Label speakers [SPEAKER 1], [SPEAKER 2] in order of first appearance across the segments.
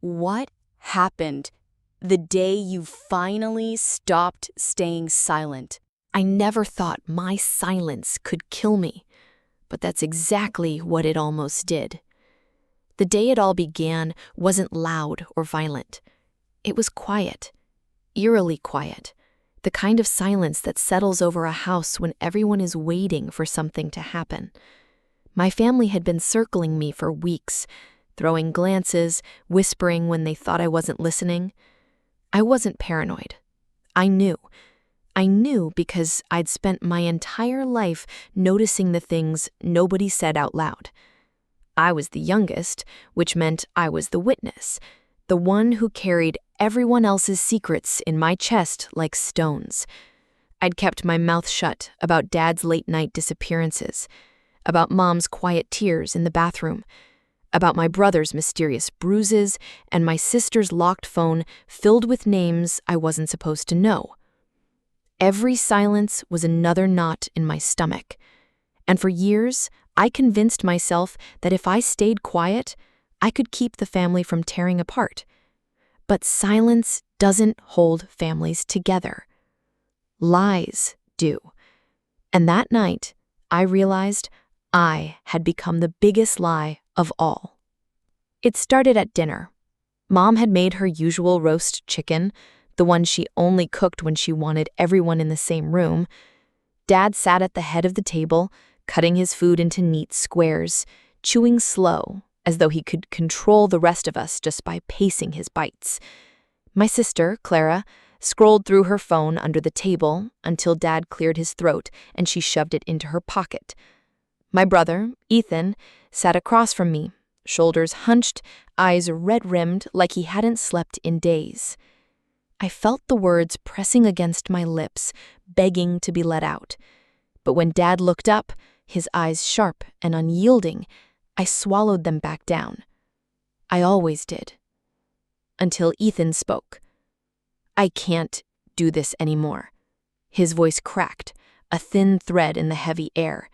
[SPEAKER 1] What happened the day you finally stopped staying silent?
[SPEAKER 2] I never thought my silence could kill me, but that's exactly what it almost did. The day it all began wasn't loud or violent. It was quiet, eerily quiet, the kind of silence that settles over a house when everyone is waiting for something to happen. My family had been circling me for weeks, throwing glances, whispering when they thought I wasn't listening. I wasn't paranoid. I knew. I knew because I'd spent my entire life noticing the things nobody said out loud. I was the youngest, which meant I was the witness, the one who carried everyone else's secrets in my chest like stones. I'd kept my mouth shut about Dad's late-night disappearances, about Mom's quiet tears in the bathroom, about my brother's mysterious bruises and my sister's locked phone filled with names I wasn't supposed to know. Every silence was another knot in my stomach, and for years, I convinced myself that if I stayed quiet, I could keep the family from tearing apart. But silence doesn't hold families together. Lies do. And that night, I realized I had become the biggest lie of all. It started at dinner. Mom had made her usual roast chicken, the one she only cooked when she wanted everyone in the same room. Dad sat at the head of the table, cutting his food into neat squares, chewing slow, as though he could control the rest of us just by pacing his bites. My sister, Clara, scrolled through her phone under the table until Dad cleared his throat and she shoved it into her pocket. My brother, Ethan, sat across from me, shoulders hunched, eyes red-rimmed like he hadn't slept in days. I felt the words pressing against my lips, begging to be let out. But when Dad looked up, his eyes sharp and unyielding, I swallowed them back down. I always did. Until Ethan spoke. I can't do this anymore. His voice cracked, a thin thread in the heavy air.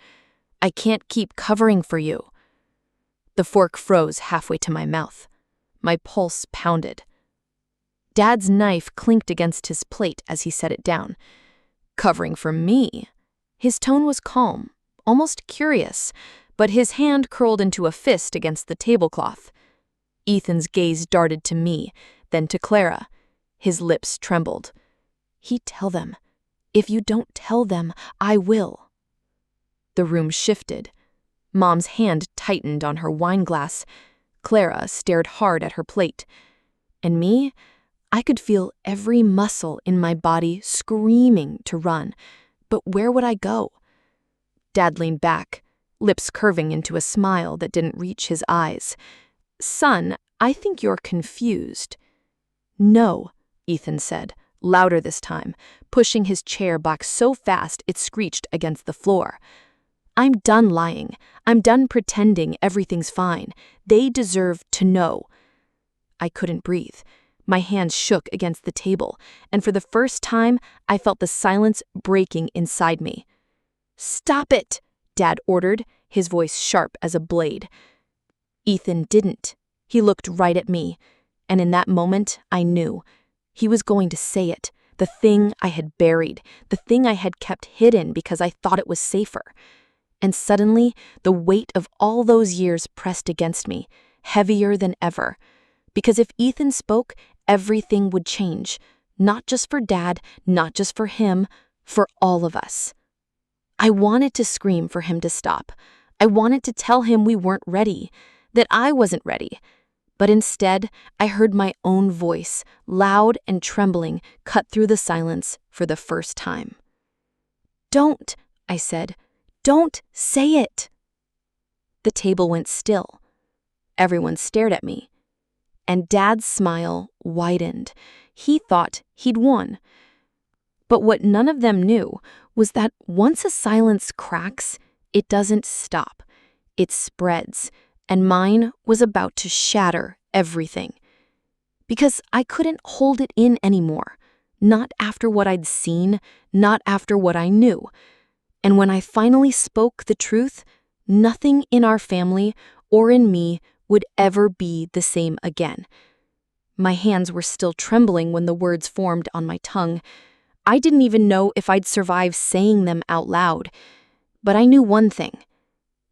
[SPEAKER 2] I can't keep covering for you. The fork froze halfway to my mouth. My pulse pounded. Dad's knife clinked against his plate as he set it down. Covering for me? His tone was calm, almost curious, but his hand curled into a fist against the tablecloth. Ethan's gaze darted to me, then to Clara. His lips trembled. He'd tell them. If you don't tell them, I will. The room shifted. Mom's hand tightened on her wine glass. Clara stared hard at her plate. And me, I could feel every muscle in my body screaming to run. But where would I go? Dad leaned back, lips curving into a smile that didn't reach his eyes. Son, I think you're confused. No, Ethan said, louder this time, pushing his chair back so fast it screeched against the floor. I'm done lying. I'm done pretending everything's fine. They deserve to know. I couldn't breathe. My hands shook against the table, and for the first time, I felt the silence breaking inside me. Stop it, Dad ordered, his voice sharp as a blade. Ethan didn't. He looked right at me, and in that moment, I knew. He was going to say it, the thing I had buried, the thing I had kept hidden because I thought it was safer. And suddenly, the weight of all those years pressed against me, heavier than ever. Because if Ethan spoke, everything would change. Not just for Dad, not just for him, for all of us. I wanted to scream for him to stop. I wanted to tell him we weren't ready, that I wasn't ready. But instead, I heard my own voice, loud and trembling, cut through the silence for the first time. Don't, I said. Don't say it. The table went still. Everyone stared at me. And Dad's smile widened. He thought he'd won. But what none of them knew was that once a silence cracks, it doesn't stop. It spreads, and mine was about to shatter everything. Because I couldn't hold it in anymore. Not after what I'd seen, not after what I knew. And when I finally spoke the truth, nothing in our family or in me would ever be the same again. My hands were still trembling when the words formed on my tongue. I didn't even know if I'd survive saying them out loud. But I knew one thing.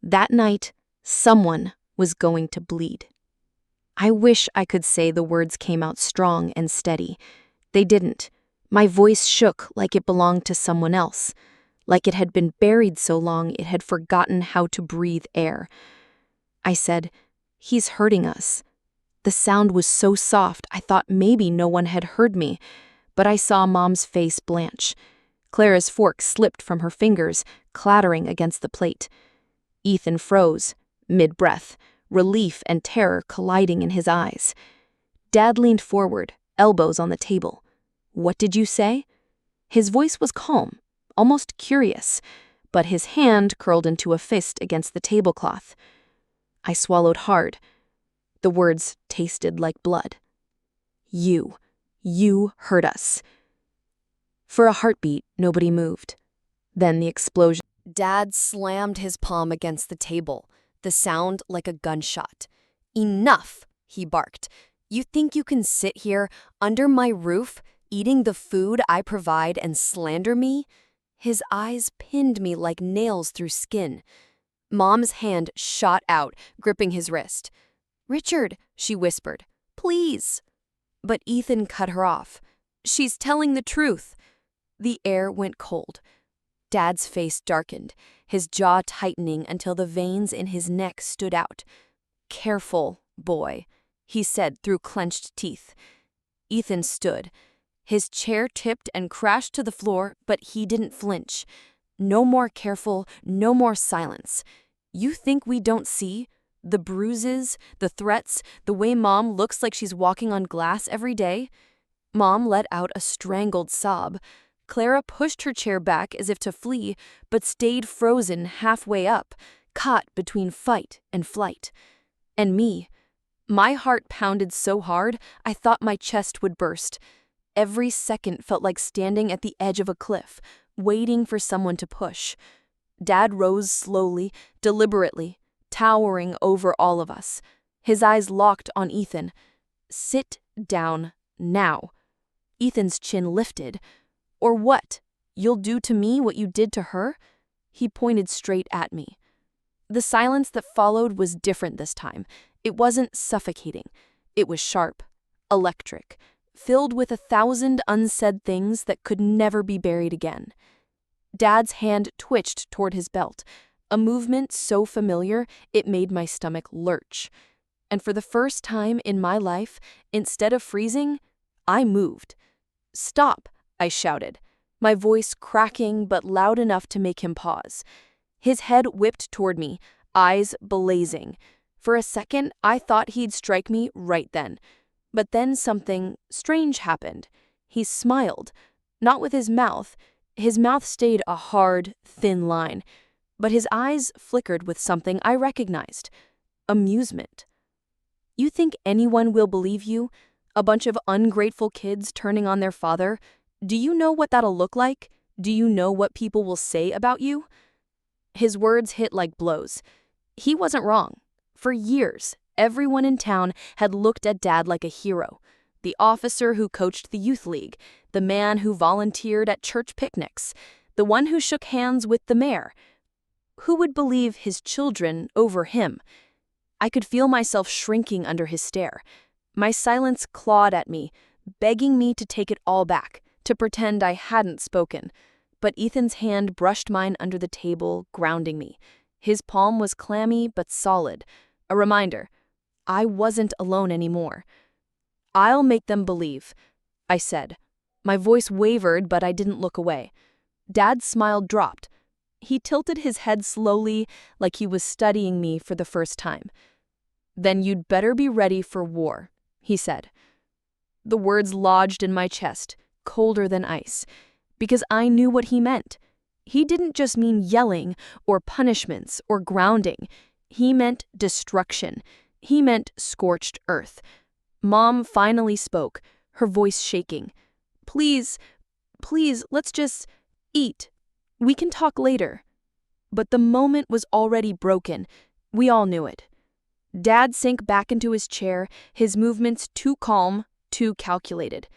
[SPEAKER 2] That night, someone was going to bleed. I wish I could say the words came out strong and steady. They didn't. My voice shook like it belonged to someone else, like it had been buried so long it had forgotten how to breathe air. I said, "He's hurting us." The sound was so soft I thought maybe no one had heard me, but I saw Mom's face blanch. Clara's fork slipped from her fingers, clattering against the plate. Ethan froze, mid-breath, relief and terror colliding in his eyes. Dad leaned forward, elbows on the table. "What did you say?" His voice was calm, almost curious, but his hand curled into a fist against the tablecloth. I swallowed hard. The words tasted like blood. You hurt us." For a heartbeat, nobody moved. Then the explosion.
[SPEAKER 1] Dad slammed his palm against the table, the sound like a gunshot. "Enough," he barked. "You think you can sit here, under my roof, eating the food I provide and slander me?" His eyes pinned me like nails through skin. Mom's hand shot out, gripping his wrist. "Richard," she whispered, "please." But Ethan cut her off. "She's telling the truth." The air went cold. Dad's face darkened, his jaw tightening until the veins in his neck stood out. "Careful, boy," he said through clenched teeth. Ethan stood. His chair tipped and crashed to the floor, but he didn't flinch. "No more careful, no more silence. You think we don't see? The bruises, the threats, the way Mom looks like she's walking on glass every day?" Mom let out a strangled sob. Clara pushed her chair back as if to flee, but stayed frozen halfway up, caught between fight and flight. And me. My heart pounded so hard, I thought my chest would burst. Every second felt like standing at the edge of a cliff, waiting for someone to push. Dad rose slowly, deliberately, towering over all of us. His eyes locked on Ethan. "Sit down now." Ethan's chin lifted. "Or what? You'll do to me what you did to her?" He pointed straight at me. The silence that followed was different this time. It wasn't suffocating. It was sharp, electric, filled with 1,000 unsaid things that could never be buried again. Dad's hand twitched toward his belt, a movement so familiar it made my stomach lurch. And for the first time in my life, instead of freezing, I moved. "Stop," I shouted, my voice cracking but loud enough to make him pause. His head whipped toward me, eyes blazing. For a second, I thought he'd strike me right then. But then something strange happened. He smiled, not with his mouth. His mouth stayed a hard, thin line. But his eyes flickered with something I recognized. Amusement. "You think anyone will believe you? A bunch of ungrateful kids turning on their father? Do you know what that'll look like? Do you know what people will say about you?" His words hit like blows. He wasn't wrong. For years, everyone in town had looked at Dad like a hero. The officer who coached the youth league, the man who volunteered at church picnics, the one who shook hands with the mayor. Who would believe his children over him? I could feel myself shrinking under his stare. My silence clawed at me, begging me to take it all back, to pretend I hadn't spoken. But Ethan's hand brushed mine under the table, grounding me. His palm was clammy but solid, a reminder. I wasn't alone anymore. "I'll make them believe," I said. My voice wavered, but I didn't look away. Dad's smile dropped. He tilted his head slowly, like he was studying me for the first time. "Then you'd better be ready for war," he said. The words lodged in my chest, colder than ice, because I knew what he meant. He didn't just mean yelling or punishments or grounding. He meant destruction. He meant scorched earth. Mom finally spoke, her voice shaking. Please, let's just eat. We can talk later." But the moment was already broken. We all knew it. Dad sank back into his chair, his movements too calm, too calculated.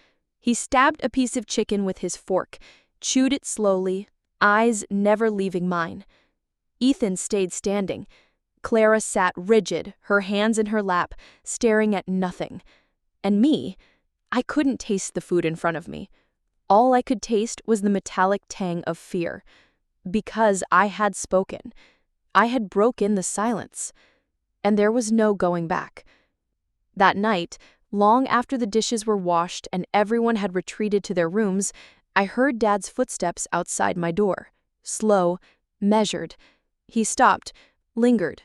[SPEAKER 1] He stabbed a piece of chicken with his fork, chewed it slowly, eyes never leaving mine. Ethan stayed standing. Clara sat rigid, her hands in her lap, staring at nothing. And me, I couldn't taste the food in front of me. All I could taste was the metallic tang of fear. Because I had spoken. I had broken the silence. And there was no going back. That night, long after the dishes were washed and everyone had retreated to their rooms, I heard Dad's footsteps outside my door. Slow, measured. He stopped, lingered.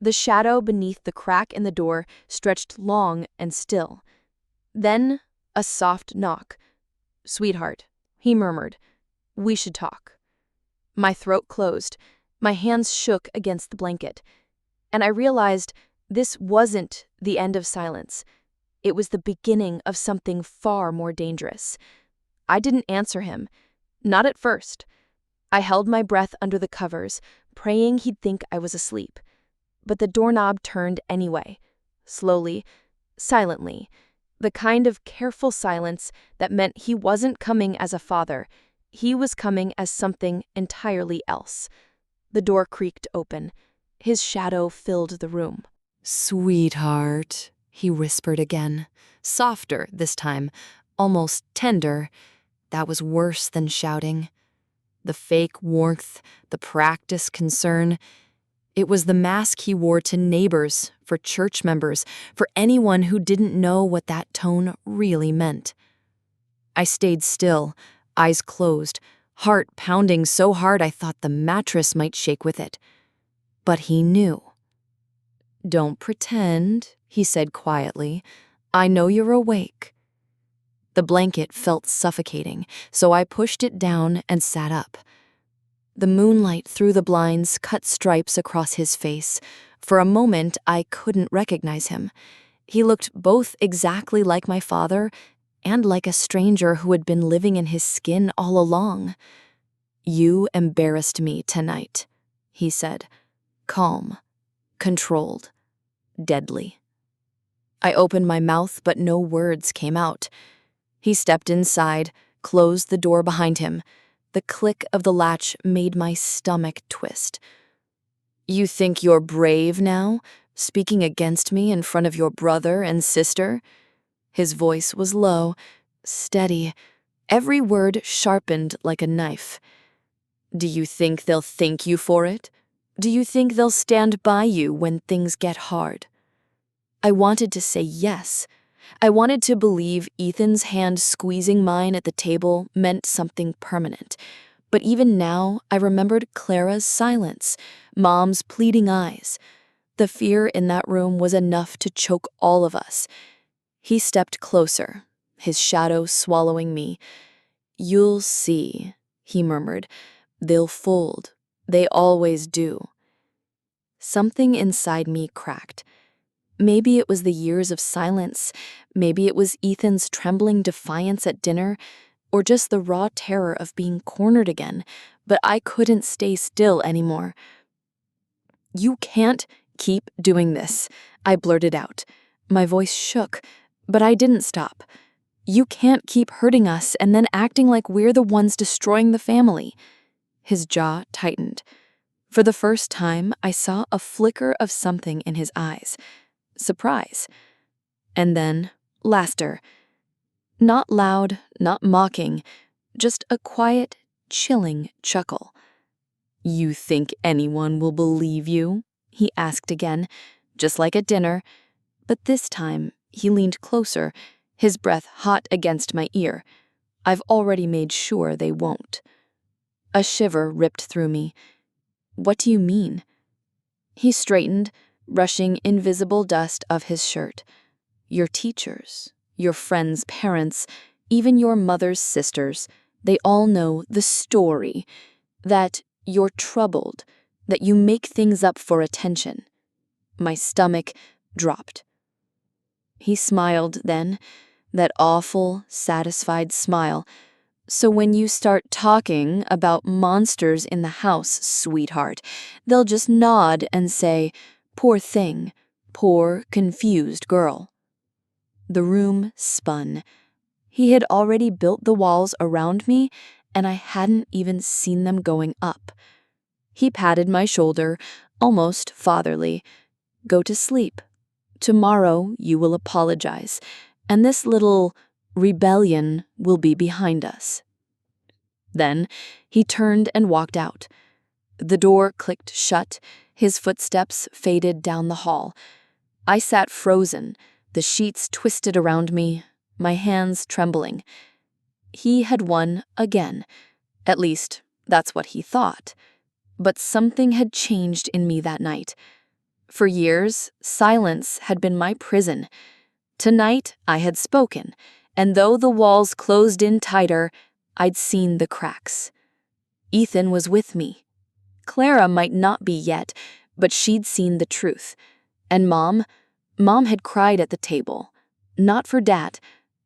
[SPEAKER 1] The shadow beneath the crack in the door stretched long and still. Then, a soft knock. "Sweetheart," he murmured. "We should talk." My throat closed. My hands shook against the blanket. And I realized this wasn't the end of silence. It was the beginning of something far more dangerous. I didn't answer him. Not at first. I held my breath under the covers, praying he'd think I was asleep. But the doorknob turned anyway. Slowly, silently. The kind of careful silence that meant he wasn't coming as a father. He was coming as something entirely else. The door creaked open. His shadow filled the room.
[SPEAKER 2] "Sweetheart," he whispered again, softer this time, almost tender. That was worse than shouting. The fake warmth, the practiced concern. It was the mask he wore to neighbors, for church members, for anyone who didn't know what that tone really meant. I stayed still, eyes closed, heart pounding so hard I thought the mattress might shake with it. But he knew. "Don't pretend," he said quietly. "I know you're awake." The blanket felt suffocating, so I pushed it down and sat up. The moonlight through the blinds cut stripes across his face. For a moment, I couldn't recognize him. He looked both exactly like my father and like a stranger who had been living in his skin all along. "You embarrassed me tonight," he said, calm, controlled, deadly. I opened my mouth, but no words came out. He stepped inside, closed the door behind him. The click of the latch made my stomach twist. "You think you're brave now, speaking against me in front of your brother and sister?" His voice was low, steady, every word sharpened like a knife. "Do you think they'll thank you for it? Do you think they'll stand by you when things get hard?" I wanted to say yes. I wanted to believe Ethan's hand squeezing mine at the table meant something permanent. But even now, I remembered Clara's silence, Mom's pleading eyes. The fear in that room was enough to choke all of us. He stepped closer, his shadow swallowing me. "You'll see," he murmured. "They'll fold. They always do." Something inside me cracked. Maybe it was the years of silence, maybe it was Ethan's trembling defiance at dinner, or just the raw terror of being cornered again, but I couldn't stay still anymore. "You can't keep doing this," I blurted out. My voice shook, but I didn't stop. "You can't keep hurting us and then acting like we're the ones destroying the family." His jaw tightened. For the first time, I saw a flicker of something in his eyes. Surprise. And then laughter. Not loud, not mocking, just a quiet, chilling chuckle. "You think anyone will believe you?" he asked again, just like at dinner. But this time, he leaned closer, his breath hot against my ear. "I've already made sure they won't." A shiver ripped through me. "What do you mean?" He straightened, brushing invisible dust of his shirt. "Your teachers, your friends' parents, even your mother's sisters, they all know the story. That you're troubled, that you make things up for attention." My stomach dropped. He smiled then, that awful, satisfied smile. "So when you start talking about monsters in the house, sweetheart, they'll just nod and say, 'Poor thing, poor, confused girl.'" The room spun. He had already built the walls around me, and I hadn't even seen them going up. He patted my shoulder, almost fatherly. Go to sleep. Tomorrow you will apologize, and this little rebellion will be behind us. Then he turned and walked out. The door clicked shut, his footsteps faded down the hall. I sat frozen, the sheets twisted around me, my hands trembling. He had won again. At least, that's what he thought. But something had changed in me that night. For years, silence had been my prison. Tonight, I had spoken, and though the walls closed in tighter, I'd seen the cracks. Ethan was with me. Clara might not be yet, but she'd seen the truth. And Mom had cried at the table. Not for Dad,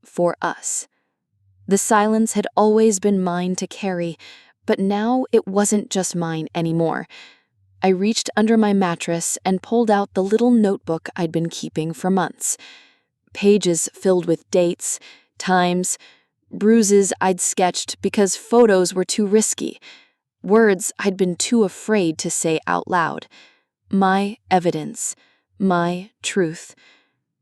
[SPEAKER 2] for us. The silence had always been mine to carry, but now it wasn't just mine anymore. I reached under my mattress and pulled out the little notebook I'd been keeping for months. Pages filled with dates, times, bruises I'd sketched because photos were too risky, words I'd been too afraid to say out loud. My evidence, my truth.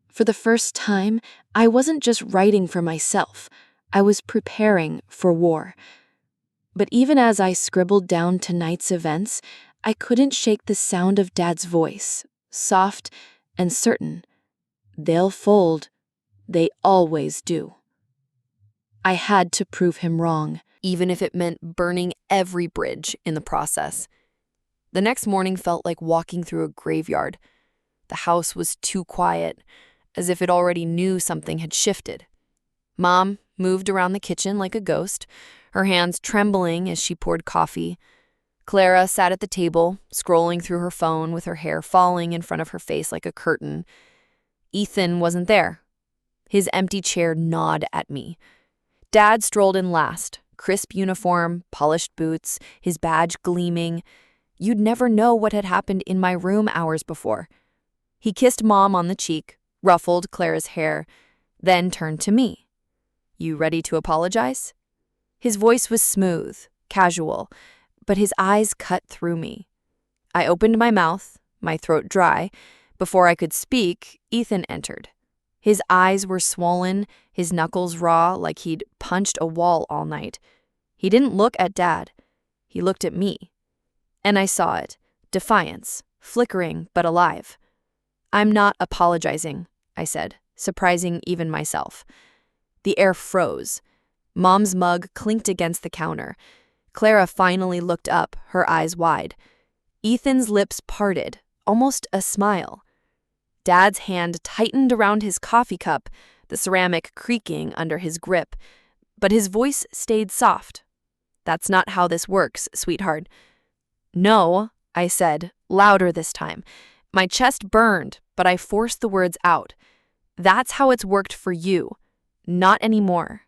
[SPEAKER 2] For the first time, I wasn't just writing for myself. I was preparing for war. But even as I scribbled down tonight's events, I couldn't shake the sound of Dad's voice, soft and certain. They'll fold. They always do. I had to prove him wrong,
[SPEAKER 1] even if it meant burning every bridge in the process. The next morning felt like walking through a graveyard. The house was too quiet, as if it already knew something had shifted. Mom moved around the kitchen like a ghost, her hands trembling as she poured coffee. Clara sat at the table, scrolling through her phone with her hair falling in front of her face like a curtain. Ethan wasn't there. His empty chair gnawed at me. Dad strolled in last, crisp uniform, polished boots, his badge gleaming. You'd never know what had happened in my room hours before. He kissed Mom on the cheek, ruffled Clara's hair, then turned to me. You ready to apologize? His voice was smooth, casual, but his eyes cut through me. I opened my mouth, my throat dry. Before I could speak, Ethan entered. His eyes were swollen, his knuckles raw like he'd punched a wall all night. He didn't look at Dad. He looked at me. And I saw it, defiance, flickering but alive. I'm not apologizing, I said, surprising even myself. The air froze. Mom's mug clinked against the counter. Clara finally looked up, her eyes wide. Ethan's lips parted, almost a smile. Dad's hand tightened around his coffee cup, the ceramic creaking under his grip, but his voice stayed soft. That's not how this works, sweetheart. No, I said, louder this time. My chest burned, but I forced the words out. That's how it's worked for you. Not anymore.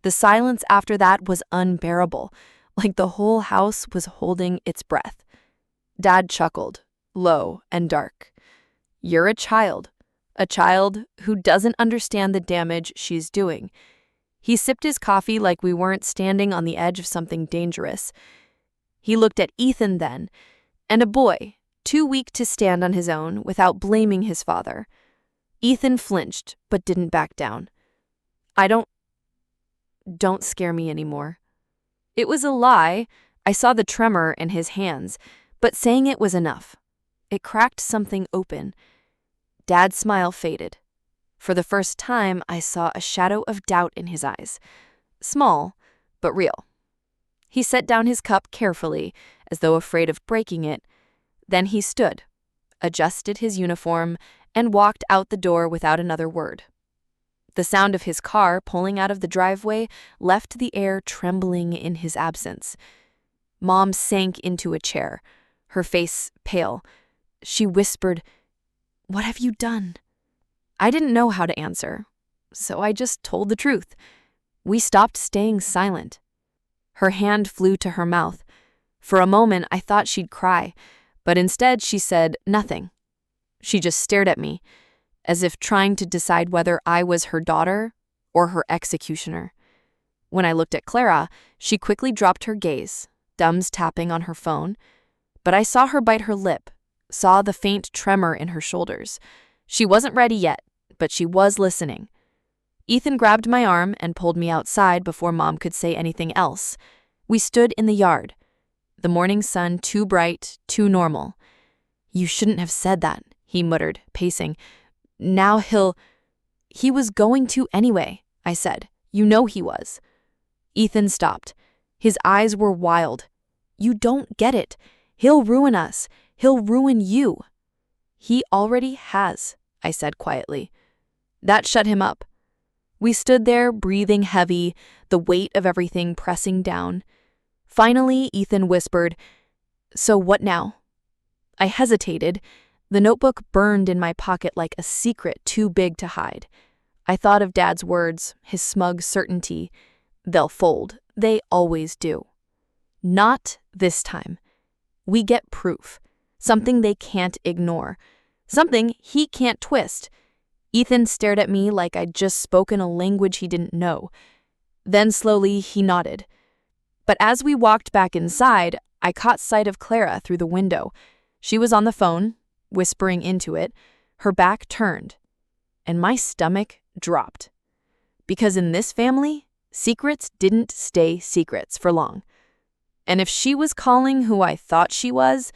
[SPEAKER 1] The silence after that was unbearable, like the whole house was holding its breath. Dad chuckled, low and dark. You're a child who doesn't understand the damage she's doing. He sipped his coffee like we weren't standing on the edge of something dangerous. He looked at Ethan then, and a boy, too weak to stand on his own without blaming his father. Ethan flinched, but didn't back down. Don't scare me anymore. It was a lie. I saw the tremor in his hands, but saying it was enough. It cracked something open. Dad's smile faded. For the first time, I saw a shadow of doubt in his eyes. Small, but real. He set down his cup carefully, as though afraid of breaking it. Then he stood, adjusted his uniform, and walked out the door without another word. The sound of his car pulling out of the driveway left the air trembling in his absence. Mom sank into a chair, her face pale. She whispered, "What have you done?" I didn't know how to answer, so I just told the truth. We stopped staying silent. Her hand flew to her mouth. For a moment, I thought she'd cry, but instead she said nothing. She just stared at me. as if trying to decide whether I was her daughter or her executioner. When I looked at Clara, she quickly dropped her gaze, thumbs tapping on her phone, but I saw her bite her lip, saw the faint tremor in her shoulders. She wasn't ready yet, but she was listening. Ethan grabbed my arm and pulled me outside before Mom could say anything else. We stood in the yard. The morning sun too bright, too normal. "You shouldn't have said that," he muttered, pacing. "Now He was going to anyway," I said. "You know he was." Ethan stopped. His eyes were wild. "You don't get it. He'll ruin us. He'll ruin you." "He already has," I said quietly. That shut him up. We stood there, breathing heavy, the weight of everything pressing down. Finally, Ethan whispered, "So what now?" I hesitated. The notebook burned in my pocket like a secret too big to hide. I thought of Dad's words, his smug certainty. "They'll fold. They always do." Not this time. We get proof. Something they can't ignore. Something he can't twist. Ethan stared at me like I'd just spoken a language he didn't know. Then slowly he nodded. But as we walked back inside, I caught sight of Clara through the window. She was on the phone, whispering into it, her back turned, and my stomach dropped. Because in this family, secrets didn't stay secrets for long. And if she was calling who I thought she was,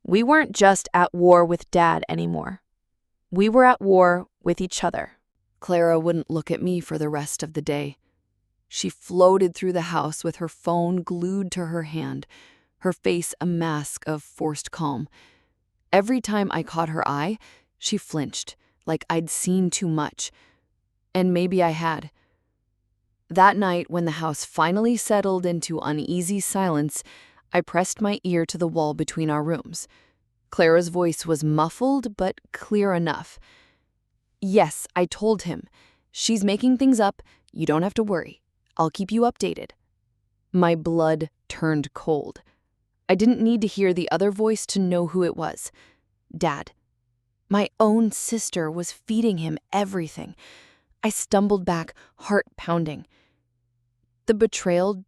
[SPEAKER 1] we weren't just at war with Dad anymore. We were at war with each other. Clara wouldn't look at me for the rest of the day. She floated through the house with her phone glued to her hand, her face a mask of forced calm. Every time I caught her eye, she flinched, like I'd seen too much. And maybe I had. That night, when the house finally settled into uneasy silence, I pressed my ear to the wall between our rooms. Clara's voice was muffled but clear enough. "Yes, I told him. She's making things up. You don't have to worry. I'll keep you updated." My blood turned cold. I didn't need to hear the other voice to know who it was. Dad. My own sister was feeding him everything. I stumbled back, heart pounding. The betrayal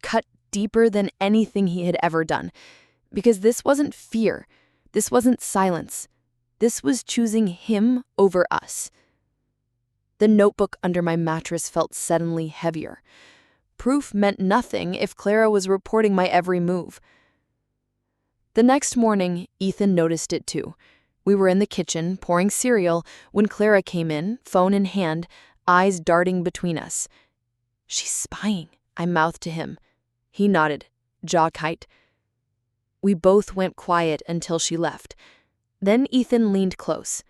[SPEAKER 1] cut deeper than anything he had ever done. Because this wasn't fear. This wasn't silence. This was choosing him over us. The notebook under my mattress felt suddenly heavier. Proof meant nothing if Clara was reporting my every move. The next morning, Ethan noticed it too. We were in the kitchen, pouring cereal, when Clara came in, phone in hand, eyes darting between us. "She's spying," I mouthed to him. He nodded, jaw tight. We both went quiet until she left. Then Ethan leaned close.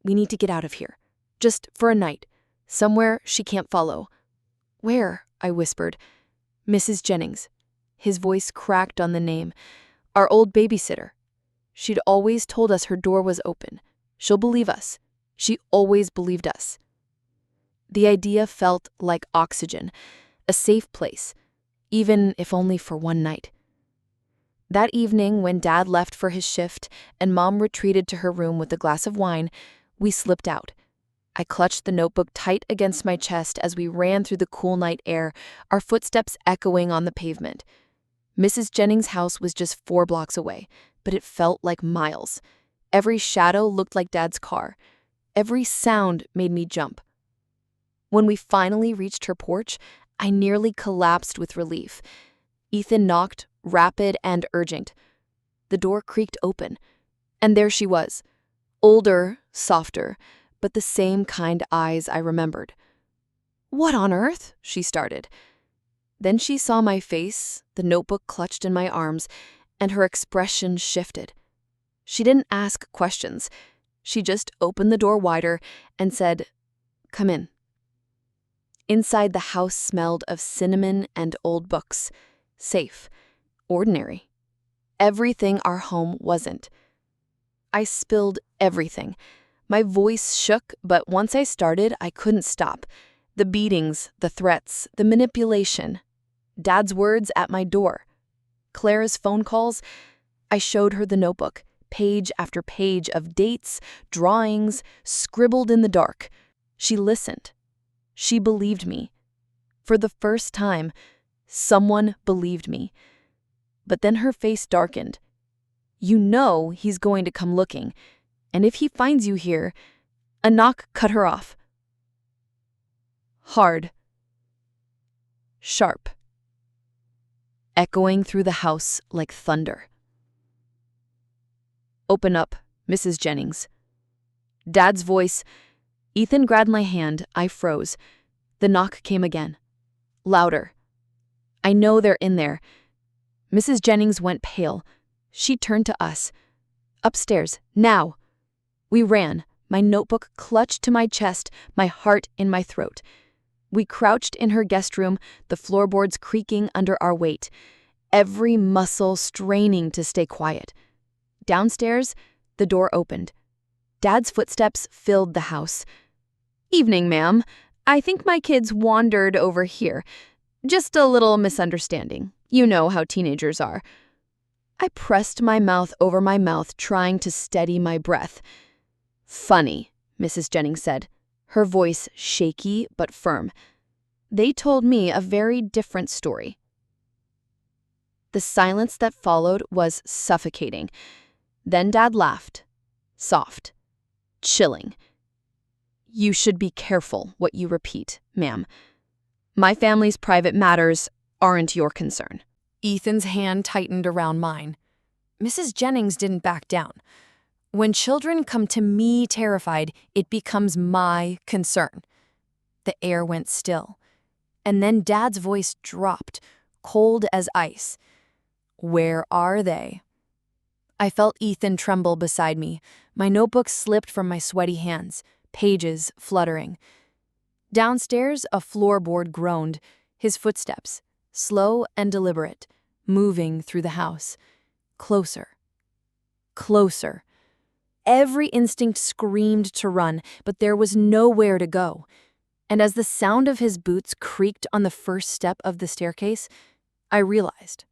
[SPEAKER 1] "We need to get out of here. Just for a night. Somewhere she can't follow." "Where?" I whispered. "Mrs. Jennings." His voice cracked on the name. "Our old babysitter. She'd always told us her door was open. She'll believe us. She always believed us." The idea felt like oxygen, a safe place, even if only for one night. That evening, when Dad left for his shift and Mom retreated to her room with a glass of wine, we slipped out. I clutched the notebook tight against my chest as we ran through the cool night air, our footsteps echoing on the pavement. Mrs. Jennings' house was just 4 blocks away, but it felt like miles. Every shadow looked like Dad's car. Every sound made me jump. When we finally reached her porch, I nearly collapsed with relief. Ethan knocked, rapid and urgent. The door creaked open, and there she was. Older, softer, but the same kind eyes I remembered. "What on earth?" she started. Then she saw my face, the notebook clutched in my arms, and her expression shifted. She didn't ask questions. She just opened the door wider and said, "Come in." Inside, the house smelled of cinnamon and old books. Safe. Ordinary. Everything our home wasn't. I spilled everything. My voice shook, but once I started, I couldn't stop. The beatings, the threats, the manipulation. Dad's words at my door. Clara's phone calls. I showed her the notebook, page after page of dates, drawings, scribbled in the dark. She listened. She believed me. For the first time, someone believed me. But then her face darkened. You know he's going to come looking, and if he finds you here, a knock cut her off. Hard. Sharp. Echoing through the house like thunder. Open up, Mrs. Jennings. Dad's voice. Ethan grabbed my hand. I froze. The knock came again. Louder. I know they're in there. Mrs. Jennings went pale. She turned to us. Upstairs, now. We ran, my notebook clutched to my chest, my heart in my throat. We crouched in her guest room, the floorboards creaking under our weight, every muscle straining to stay quiet. Downstairs, the door opened. Dad's footsteps filled the house. Evening, ma'am. I think my kids wandered over here. Just a little misunderstanding. You know how teenagers are. I pressed my mouth over my mouth, trying to steady my breath. Funny, Mrs. Jennings said, her voice shaky but firm. They told me a very different story. The silence that followed was suffocating. Then Dad laughed. Soft. Chilling. You should be careful what you repeat, ma'am. My family's private matters aren't your concern. Ethan's hand tightened around mine. Mrs. Jennings didn't back down. When children come to me terrified, it becomes my concern. The air went still. And then Dad's voice dropped, cold as ice. Where are they? I felt Ethan tremble beside me. My notebook slipped from my sweaty hands, pages fluttering. Downstairs, a floorboard groaned, his footsteps, slow and deliberate, moving through the house. Closer. Closer. Every instinct screamed to run, but there was nowhere to go. And as the sound of his boots creaked on the first step of the staircase, I realized.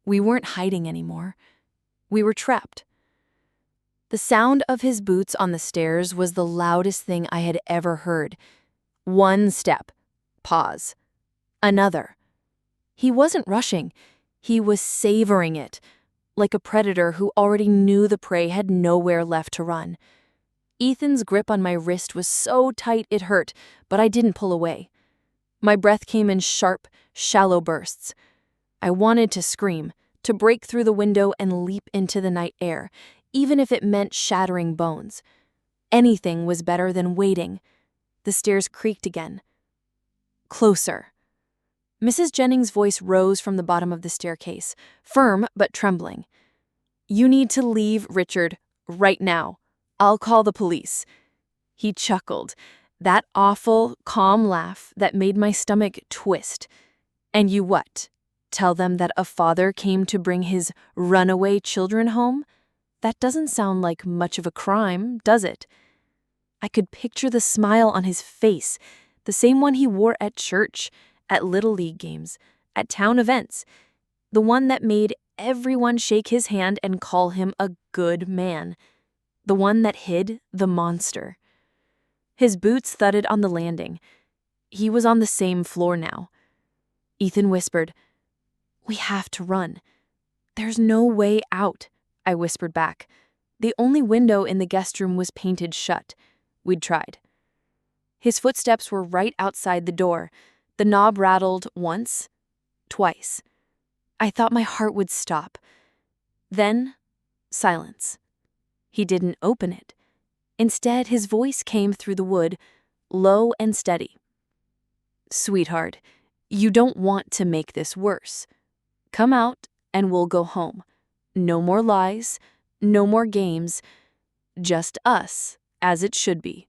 [SPEAKER 1] We weren't hiding anymore. We were trapped. The sound of his boots on the stairs was the loudest thing I had ever heard. One step. Pause. Another. He wasn't rushing. He was savoring it, like a predator who already knew the prey had nowhere left to run. Ethan's grip on my wrist was so tight it hurt, but I didn't pull away. My breath came in sharp, shallow bursts. I wanted to scream, to break through the window and leap into the night air, even if it meant shattering bones. Anything was better than waiting. The stairs creaked again. Closer. Mrs. Jennings' voice rose from the bottom of the staircase, firm but trembling. You need to leave, Richard, right now. I'll call the police. He chuckled, that awful, calm laugh that made my stomach twist. And you what? Tell them that a father came to bring his runaway children home? That doesn't sound like much of a crime, does it? I could picture the smile on his face, the same one he wore at church, at Little League games, at town events, the one that made everyone shake his hand and call him a good man, the one that hid the monster. His boots thudded on the landing. He was on the same floor now. Ethan whispered, We have to run. There's no way out, I whispered back. The only window in the guest room was painted shut. We'd tried. His footsteps were right outside the door. The knob rattled once, twice. I thought my heart would stop. Then, silence. He didn't open it. Instead, his voice came through the wood, low and steady. Sweetheart, you don't want to make this worse. Come out and we'll go home. No more lies, no more games, just us, as it should be.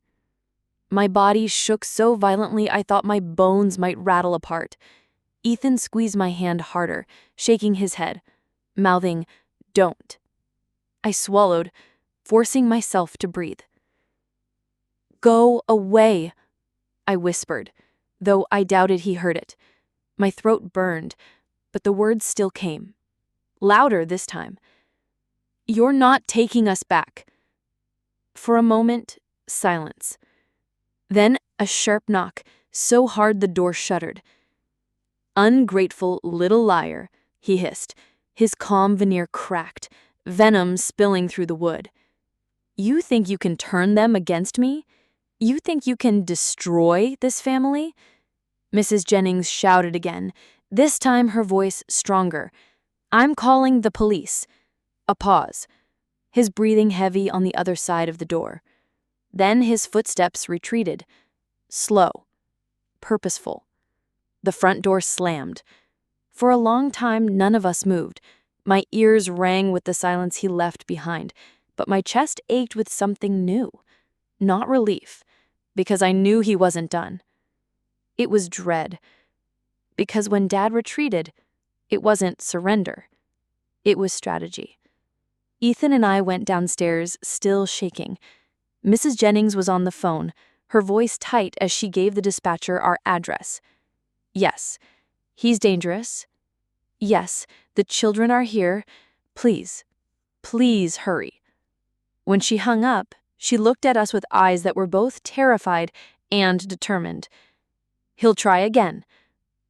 [SPEAKER 1] My body shook so violently I thought my bones might rattle apart. Ethan squeezed my hand harder, shaking his head, mouthing, Don't. I swallowed, forcing myself to breathe. Go away, I whispered, though I doubted he heard it. My throat burned, but the words still came. Louder this time.
[SPEAKER 2] You're not taking us back." For a moment, silence. Then a sharp knock, so hard the door shuddered. "Ungrateful little liar," he hissed, his calm veneer cracked, venom spilling through the wood. "You think you can turn them against me? You think you can destroy this family?" Mrs. Jennings shouted again, this time her voice stronger. "I'm calling the police." A pause, his breathing heavy on the other side of the door. Then his footsteps retreated, slow, purposeful. The front door slammed. For a long time, none of us moved. My ears rang with the silence he left behind, but my chest ached with something new. Not relief, because I knew he wasn't done. It was dread, because when Dad retreated, it wasn't surrender. It was strategy. Ethan and I went downstairs, still shaking. Mrs. Jennings was on the phone, her voice tight as she gave the dispatcher our address. "Yes, he's dangerous. Yes, the children are here. Please, please hurry." When she hung up, she looked at us with eyes that were both terrified and determined. "He'll try again,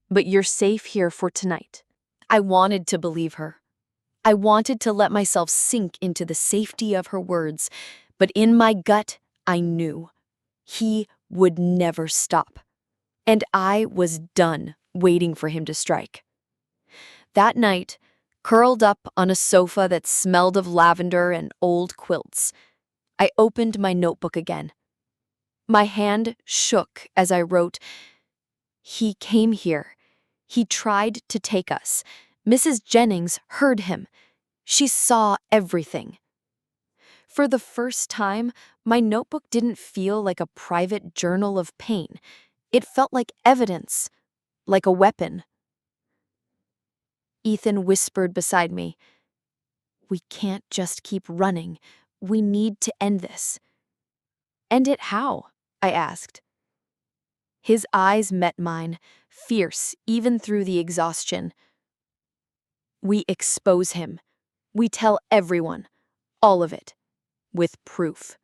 [SPEAKER 2] but you're safe here for tonight."
[SPEAKER 1] I wanted to believe her. I wanted to let myself sink into the safety of her words, but in my gut, I knew. He would never stop. And I was done waiting for him to strike. That night, curled up on a sofa that smelled of lavender and old quilts, I opened my notebook again. My hand shook as I wrote, "He came here. He tried to take us. Mrs. Jennings heard him. She saw everything." For the first time, my notebook didn't feel like a private journal of pain. It felt like evidence, like a weapon. Ethan whispered beside me, "We can't just keep running. We need to end this." "End it how?" I asked. His eyes met mine, fierce even through the exhaustion. "We expose him. We tell everyone, all of it, with proof."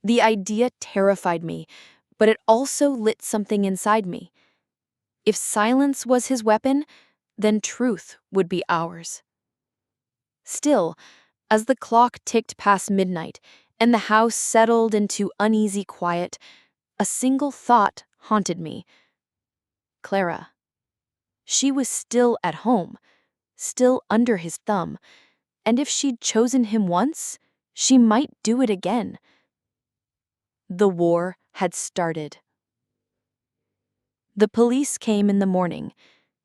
[SPEAKER 1] The idea terrified me, but it also lit something inside me. If silence was his weapon, then truth would be ours. Still, as the clock ticked past midnight and the house settled into uneasy quiet, a single thought haunted me. Clara. She was still at home, still under his thumb, and if she'd chosen him once, she might do it again. The war had started. The police came in the morning.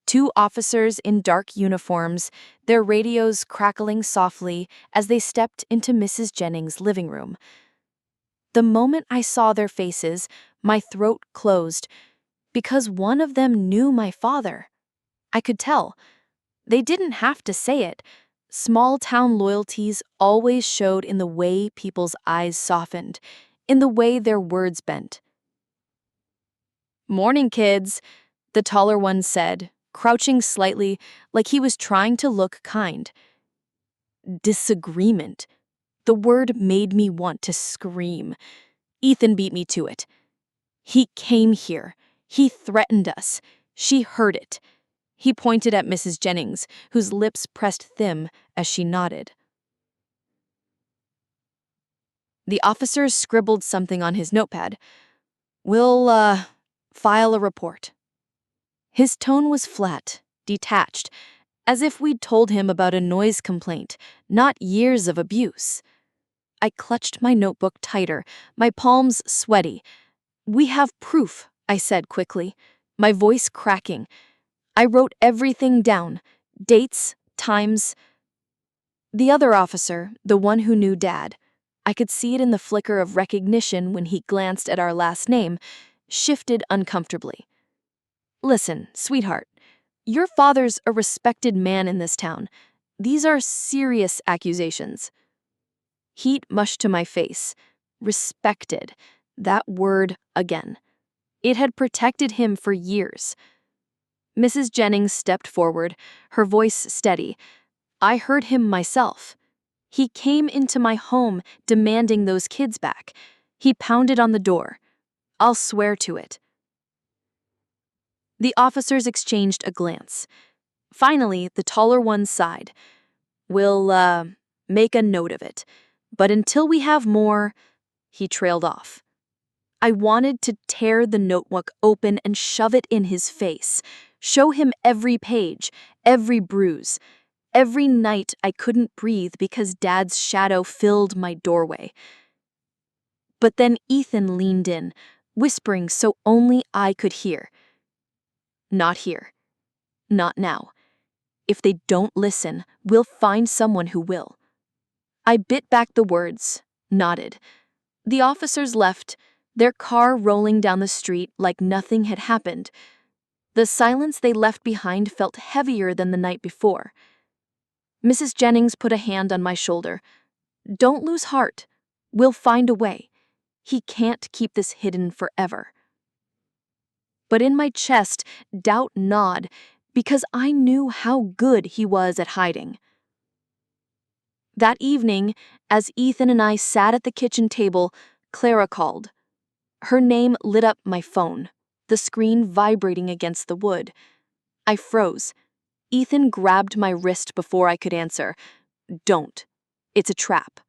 [SPEAKER 1] 2 officers in dark uniforms, their radios crackling softly as they stepped into Mrs. Jennings' living room. The moment I saw their faces, my throat closed, because one of them knew my father. I could tell. They didn't have to say it. Small-town loyalties always showed in the way people's eyes softened, in the way their words bent. "Morning, kids," the taller one said, crouching slightly like he was trying to look kind. Disagreement. The word made me want to scream. Ethan beat me to it. "He came here. He threatened us. She heard it." He pointed at Mrs. Jennings, whose lips pressed thin as she nodded. The officers scribbled something on his notepad. "We'll, file a report." His tone was flat, detached, as if we'd told him about a noise complaint, not years of abuse. I clutched my notebook tighter, my palms sweaty. "We have proof," I said quickly, my voice cracking. I wrote everything down, dates, times. The other officer, the one who knew Dad, I could see it in the flicker of recognition when he glanced at our last name, shifted uncomfortably. "Listen, sweetheart, your father's a respected man in this town. These are serious accusations." Heat mushed to my face. Respected. That word again. It had protected him for years. Mrs. Jennings stepped forward, her voice steady. "I heard him myself.
[SPEAKER 2] He came into my home demanding those kids back. He pounded on the door. I'll swear to it. The officers exchanged a glance. Finally, the taller one sighed. We'll make a note of it. But until we have more, he trailed off. I wanted to tear the notebook open and shove it in his face, show him every page, every bruise, every night I couldn't breathe because Dad's shadow filled my doorway. But then Ethan leaned in, whispering so only I could hear. Not here. Not now. If they don't listen, we'll find someone who will. I bit back the words, nodded. The officers left, their car rolling down the street like nothing had happened. The silence they left behind felt heavier than the night before. Mrs. Jennings put a hand on my shoulder. Don't lose heart. We'll find a way. He can't keep this hidden forever. But in my chest, doubt gnawed because I knew how good he was at hiding. That evening, as Ethan and I sat at the kitchen table, Clara called. Her name lit up my phone, the screen vibrating against the wood. I froze. Ethan grabbed my wrist before I could answer. Don't. It's a trap.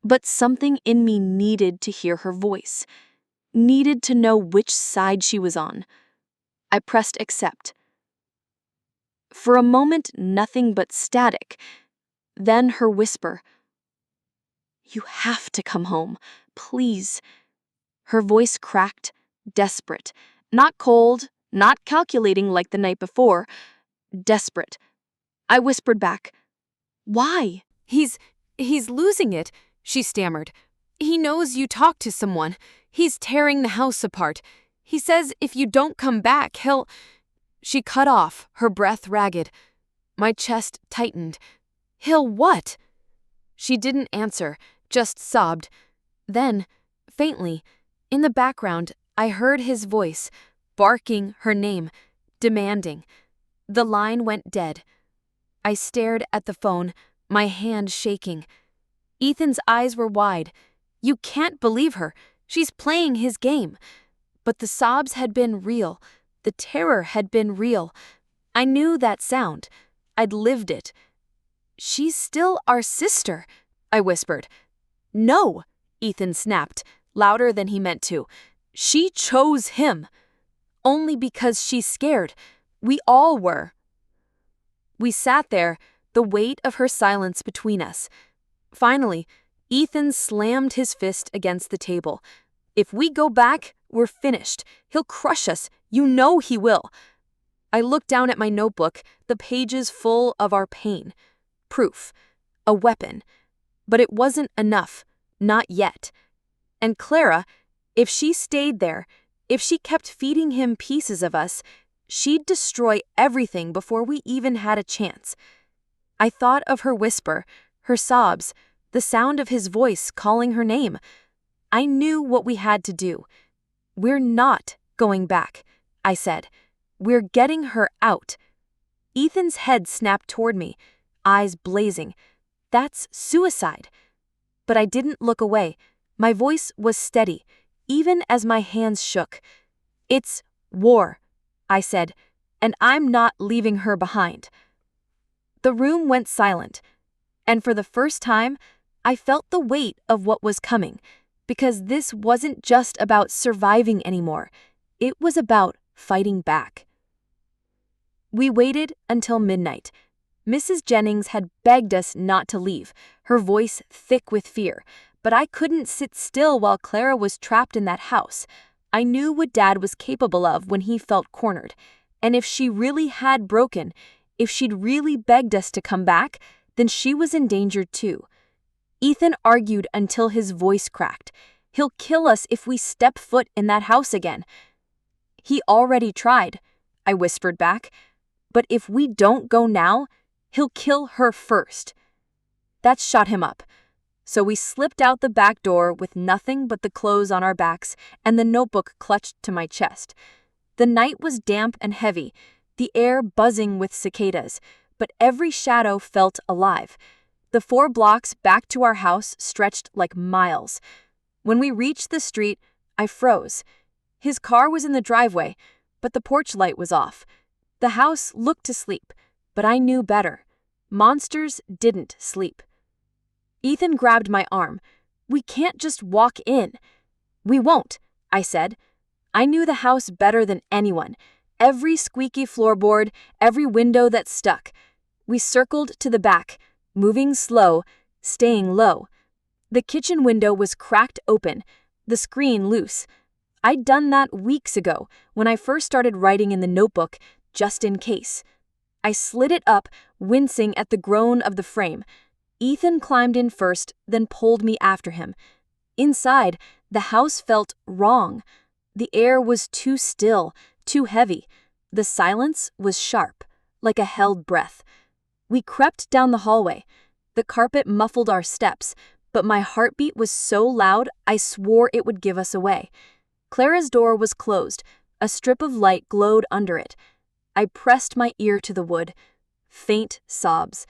[SPEAKER 2] But something in me needed to hear her voice, needed to know which side she was on. I pressed accept. For a moment, nothing but static. Then her whisper. You have to come home, please. Her voice cracked, desperate. Not cold, not calculating like the night before. Desperate. I whispered back. Why?
[SPEAKER 1] He's losing it, she stammered. He knows you talked to someone. He's tearing the house apart. He says if you don't come back, he'll... She cut off, her breath ragged. My chest tightened. He'll what? She didn't answer, just sobbed. Then, faintly, in the background, I heard his voice, barking her name, demanding. The line went dead. I stared at the phone, my hand shaking. Ethan's eyes were wide. You can't believe her. She's playing his game. But the sobs had been real. The terror had been real. I knew that sound. I'd lived it. She's still our sister, I whispered. No, Ethan snapped, louder than he meant to. She chose him. Only because she's scared. We all were. We sat there, the weight of her silence between us. Finally, Ethan slammed his fist against the table. If we go back, we're finished. He'll crush us. You know he will. I looked down at my notebook, the pages full of our pain. Proof. A weapon. But it wasn't enough. Not yet. And Clara, if she stayed there, if she kept feeding him pieces of us, she'd destroy everything before we even had a chance. I thought of her whisper, her sobs, the sound of his voice calling her name. I knew what we had to do. We're not going back, I said. We're getting her out. Ethan's head snapped toward me, eyes blazing. That's suicide. But I didn't look away. My voice was steady, even as my hands shook. It's war, I said, and I'm not leaving her behind. The room went silent, and for the first time, I felt the weight of what was coming, because this wasn't just about surviving anymore. It was about fighting back. We waited until midnight. Mrs. Jennings had begged us not to leave, her voice thick with fear, but I couldn't sit still while Clara was trapped in that house. I knew what Dad was capable of when he felt cornered, and if she really had broken, if she'd really begged us to come back, then she was in danger too. Ethan argued until his voice cracked. He'll kill us if we step foot in that house again. He already tried, I whispered back, but if we don't go now, he'll kill her first. That shut him up. So we slipped out the back door with nothing but the clothes on our backs and the notebook clutched to my chest. The night was damp and heavy, the air buzzing with cicadas, but every shadow felt alive. The 4 blocks back to our house stretched like miles. When we reached the street, I froze. His car was in the driveway, but the porch light was off. The house looked to sleep, but I knew better. Monsters didn't sleep. Ethan grabbed my arm. "We can't just walk in." "We won't," I said. I knew the house better than anyone. Every squeaky floorboard, every window that stuck. We circled to the back, moving slow, staying low. The kitchen window was cracked open, the screen loose. I'd done that weeks ago when I first started writing in the notebook, just in case. I slid it up, wincing at the groan of the frame. Ethan climbed in first, then pulled me after him. Inside, the house felt wrong. The air was too still, too heavy. The silence was sharp, like a held breath. We crept down the hallway. The carpet muffled our steps, but my heartbeat was so loud I swore it would give us away. Clara's door was closed. A strip of light glowed under it. I pressed my ear to the wood. Faint sobs.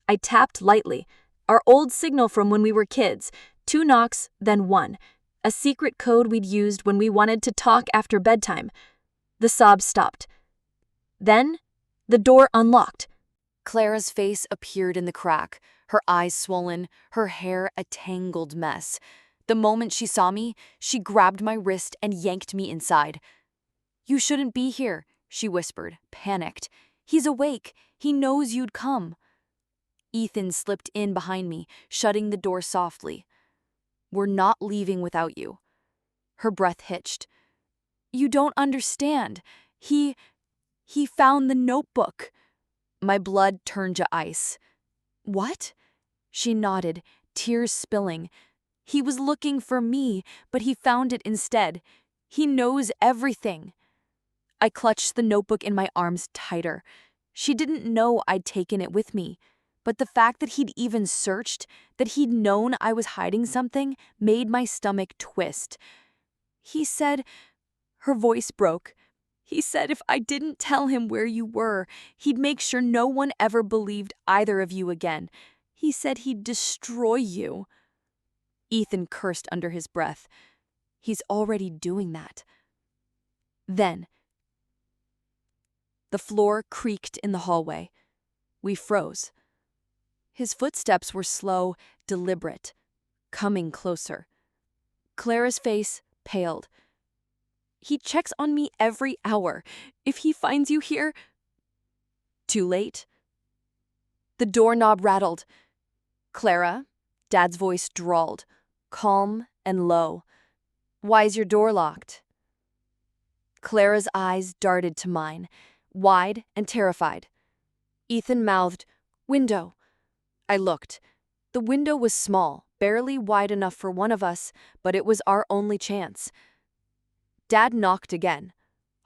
[SPEAKER 1] I tapped lightly. Our old signal from when we were kids. 2 knocks, then 1. A secret code we'd used when we wanted to talk after bedtime. The sobs stopped. Then, the door unlocked.
[SPEAKER 2] Clara's face appeared in the crack, her eyes swollen, her hair a tangled mess. The moment she saw me, she grabbed my wrist and yanked me inside. "You shouldn't be here," she whispered, panicked. "He's awake. He knows you'd come." Ethan slipped in behind me, shutting the door softly. "We're not leaving without you." Her breath hitched. "You don't understand. He found the notebook." My blood turned to ice. "What?" She nodded, tears spilling. "He was looking for me, but he found it instead. He knows everything." I clutched the notebook in my arms tighter. She didn't know I'd taken it with me. But the fact that he'd even searched, that he'd known I was hiding something, made my stomach twist. "He said," her voice broke, "he said if I didn't tell him where you were, he'd make sure no one ever believed either of you again. He said he'd destroy you." Ethan cursed under his breath. "He's already doing that." Then, the floor creaked in the hallway. We froze. His footsteps were slow, deliberate, coming closer. Clara's face paled. "He checks on me every hour. If he finds you here—" Too late. The doorknob rattled. "Clara," Dad's voice drawled, calm and low. "Why's your door locked?" Clara's eyes darted to mine, wide and terrified. Ethan mouthed, "Window." I looked. The window was small, barely wide enough for one of us, but it was our only chance. Dad knocked again,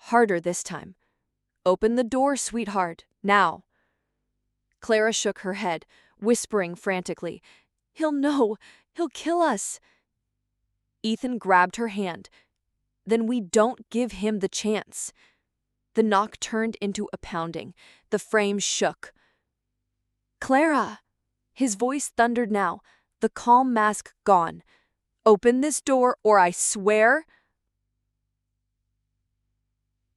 [SPEAKER 2] harder this time. "Open the door, sweetheart, now." Clara shook her head, whispering frantically, "He'll know. He'll kill us." Ethan grabbed her hand. "Then we don't give him the chance." The knock turned into a pounding. The frame shook. "Clara!" His voice thundered now, the calm mask gone. "Open this door or I swear—"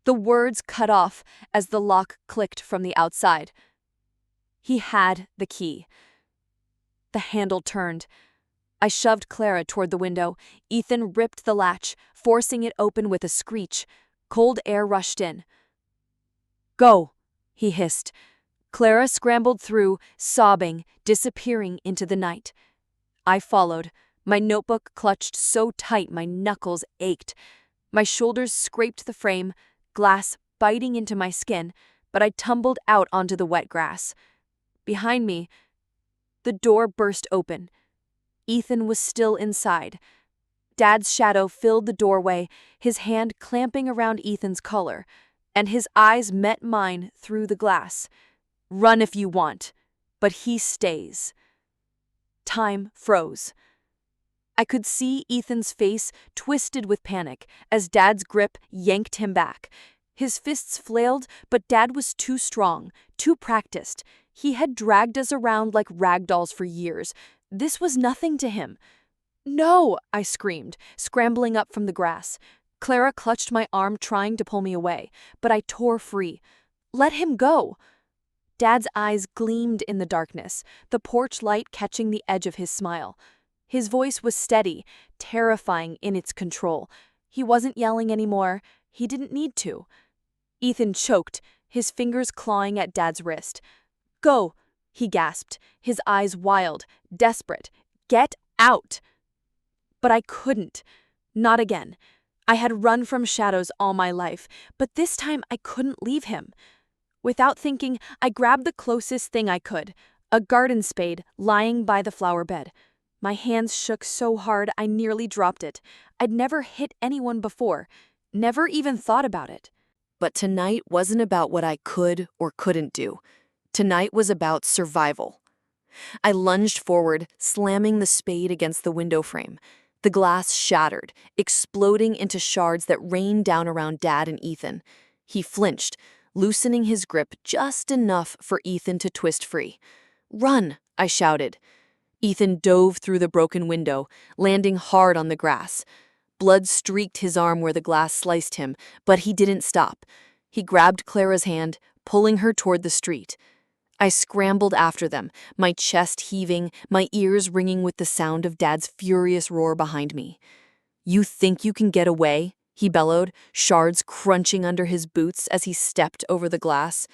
[SPEAKER 2] The words cut off as the lock clicked from the outside. He had the key. The handle turned. I shoved Clara toward the window. Ethan ripped the latch, forcing it open with a screech. Cold air rushed in. "Go," he hissed. Clara scrambled through, sobbing, disappearing into the night. I followed, my notebook clutched so tight my knuckles ached. My shoulders scraped the frame, glass biting into my skin, but I tumbled out onto the wet grass. Behind me, the door burst open. Ethan was still inside. Dad's shadow filled the doorway, his hand clamping around Ethan's collar, and his eyes met mine through the glass. "Run if you want, but he stays." Time froze. I could see Ethan's face twisted with panic as Dad's grip yanked him back. His fists flailed, but Dad was too strong, too practiced.
[SPEAKER 1] He had dragged us around like rag dolls for years. This was nothing to him. No, I screamed, scrambling up from the grass. Clara clutched my arm, trying to pull me away, but I tore free. Let him go. Dad's eyes gleamed in the darkness, the porch light catching the edge of his smile. His voice was steady, terrifying in its control. He wasn't yelling anymore. He didn't need to. Ethan choked, his fingers clawing at Dad's wrist. Go, he gasped, his eyes wild, desperate. Get out! But I couldn't. Not again. I had run from shadows all my life, but this time I couldn't leave him. Without thinking, I grabbed the closest thing I could, a garden spade lying by the flower bed. My hands shook so hard I nearly dropped it. I'd never hit anyone before, never even thought about it.
[SPEAKER 2] But tonight wasn't about what I could or couldn't do. Tonight was about survival. I lunged forward, slamming the spade against the window frame. The glass shattered, exploding into shards that rained down around Dad and Ethan. He flinched, loosening his grip just enough for Ethan to twist free. "Run!" I shouted. Ethan dove through the broken window, landing hard on the grass. Blood streaked his arm where the glass sliced him, but he didn't stop. He grabbed Clara's hand, pulling her toward the street. I scrambled after them, my chest heaving, my ears ringing with the sound of Dad's furious roar behind me. "You think you can get away?" he bellowed, shards crunching under his boots as he stepped over the glass.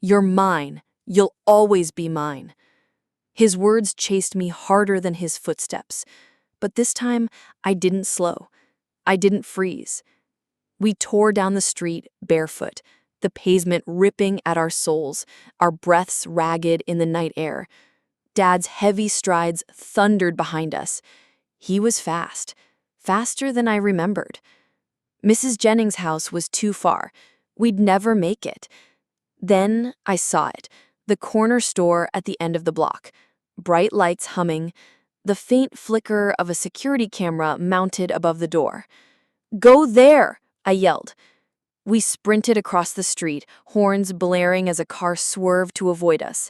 [SPEAKER 2] "You're mine. You'll always be mine." His words chased me harder than his footsteps. But this time, I didn't slow. I didn't freeze. We tore down the street barefoot, the pavement ripping at our soles, our breaths ragged in the night air. Dad's heavy strides thundered behind us. He was fast, faster than I remembered. Mrs. Jennings' house was too far. We'd never make it. Then I saw it, the corner store at the end of the block. Bright lights humming, the faint flicker of a security camera mounted above the door. "Go there!" I yelled. We sprinted across the street, horns blaring as a car swerved to avoid us.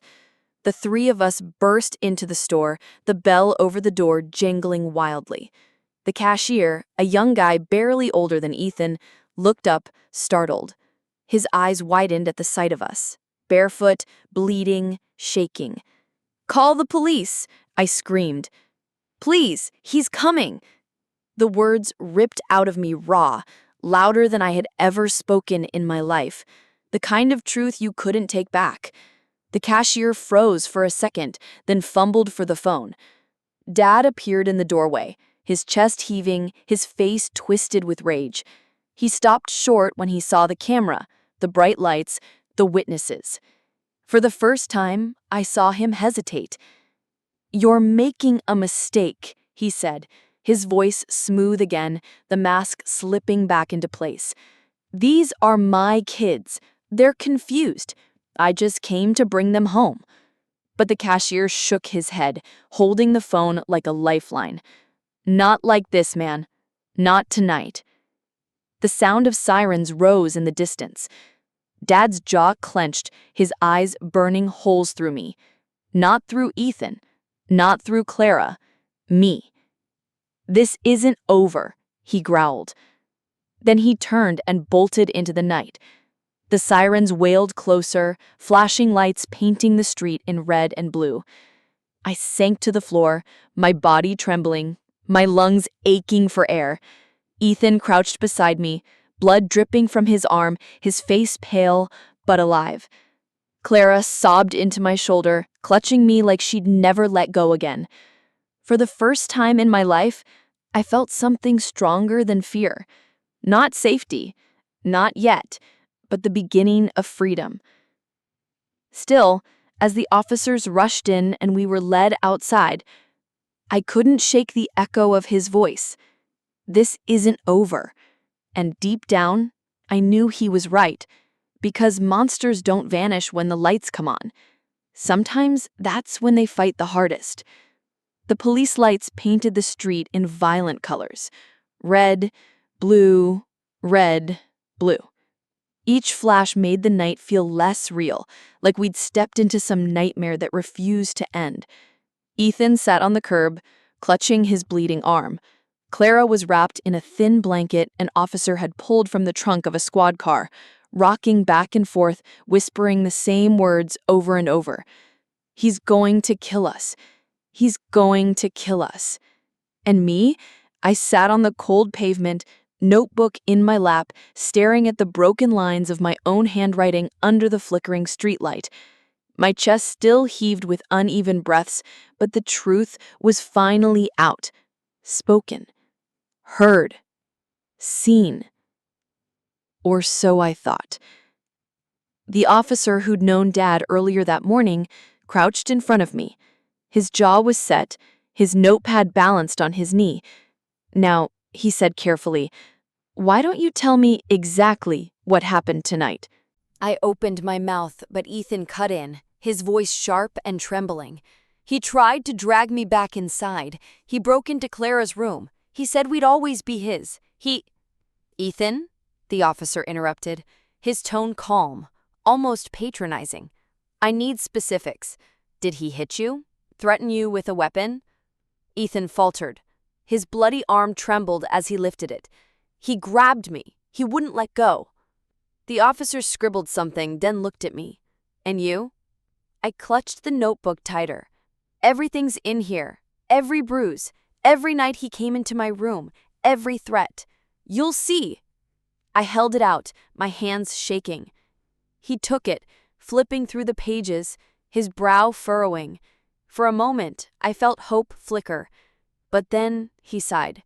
[SPEAKER 2] The three of us burst into the store, the bell over the door jangling wildly. The cashier, a young guy barely older than Ethan, looked up, startled. His eyes widened at the sight of us, barefoot, bleeding, shaking. "Call the police!" I screamed. "Please, he's coming!" The words ripped out of me raw, louder than I had ever spoken in my life, the kind of truth you couldn't take back. The cashier froze for a second, then fumbled for the phone. Dad appeared in the doorway, his chest heaving, his face twisted with rage. He stopped short when he saw the camera, the bright lights, the witnesses. For the first time, I saw him hesitate. "You're making a mistake," he said, his voice smooth again, the mask slipping back into place. "These are my kids. They're confused. I just came to bring them home." But the cashier shook his head, holding the phone like a lifeline. "Not like this, man. Not tonight." The sound of sirens rose in the distance. Dad's jaw clenched, his eyes burning holes through me. Not through Ethan. Not through Clara. Me. "This isn't over," he growled. Then he turned and bolted into the night. The sirens wailed closer, flashing lights painting the street in red and blue. I sank to the floor, my body trembling, my lungs aching for air. Ethan crouched beside me, blood dripping from his arm, his face pale but alive. Clara sobbed into my shoulder, clutching me like she'd never let go again. For the first time in my life, I felt something stronger than fear. Not safety, not yet, but the beginning of freedom. Still, as the officers rushed in and we were led outside, I couldn't shake the echo of his voice. This isn't over. And deep down, I knew he was right, because monsters don't vanish when the lights come on. Sometimes that's when they fight the hardest. The police lights painted the street in violent colors. Red, blue, red, blue. Each flash made the night feel less real, like we'd stepped into some nightmare that refused to end. Ethan sat on the curb, clutching his bleeding arm. Clara was wrapped in a thin blanket an officer had pulled from the trunk of a squad car, rocking back and forth, whispering the same words over and over. "He's going to kill us. He's going to kill us." And me? I sat on the cold pavement, notebook in my lap, staring at the broken lines of my own handwriting under the flickering streetlight. My chest still heaved with uneven breaths, but the truth was finally out. Spoken. Heard. Seen. Or so I thought. The officer who'd known Dad earlier that morning crouched in front of me. His jaw was set, his notepad balanced on his knee. "Now," he said carefully, "why don't you tell me exactly what happened tonight?"
[SPEAKER 1] I opened my mouth, but Ethan cut in, his voice sharp and trembling. He tried to drag me back inside. He broke into Clara's room. He said we'd always be his. Ethan? The officer interrupted, his tone calm, almost patronizing. "I need specifics. Did he hit you? Threaten you with a weapon?" Ethan faltered. His bloody arm trembled as he lifted it. "He grabbed me. He wouldn't let go." The officer scribbled something, then looked at me. "And you?" I clutched the notebook tighter. "Everything's in here. Every bruise. Every night he came into my room. Every threat. You'll see." I held it out, my hands shaking. He took it, flipping through the pages, his brow furrowing. For a moment, I felt hope flicker. But then he sighed.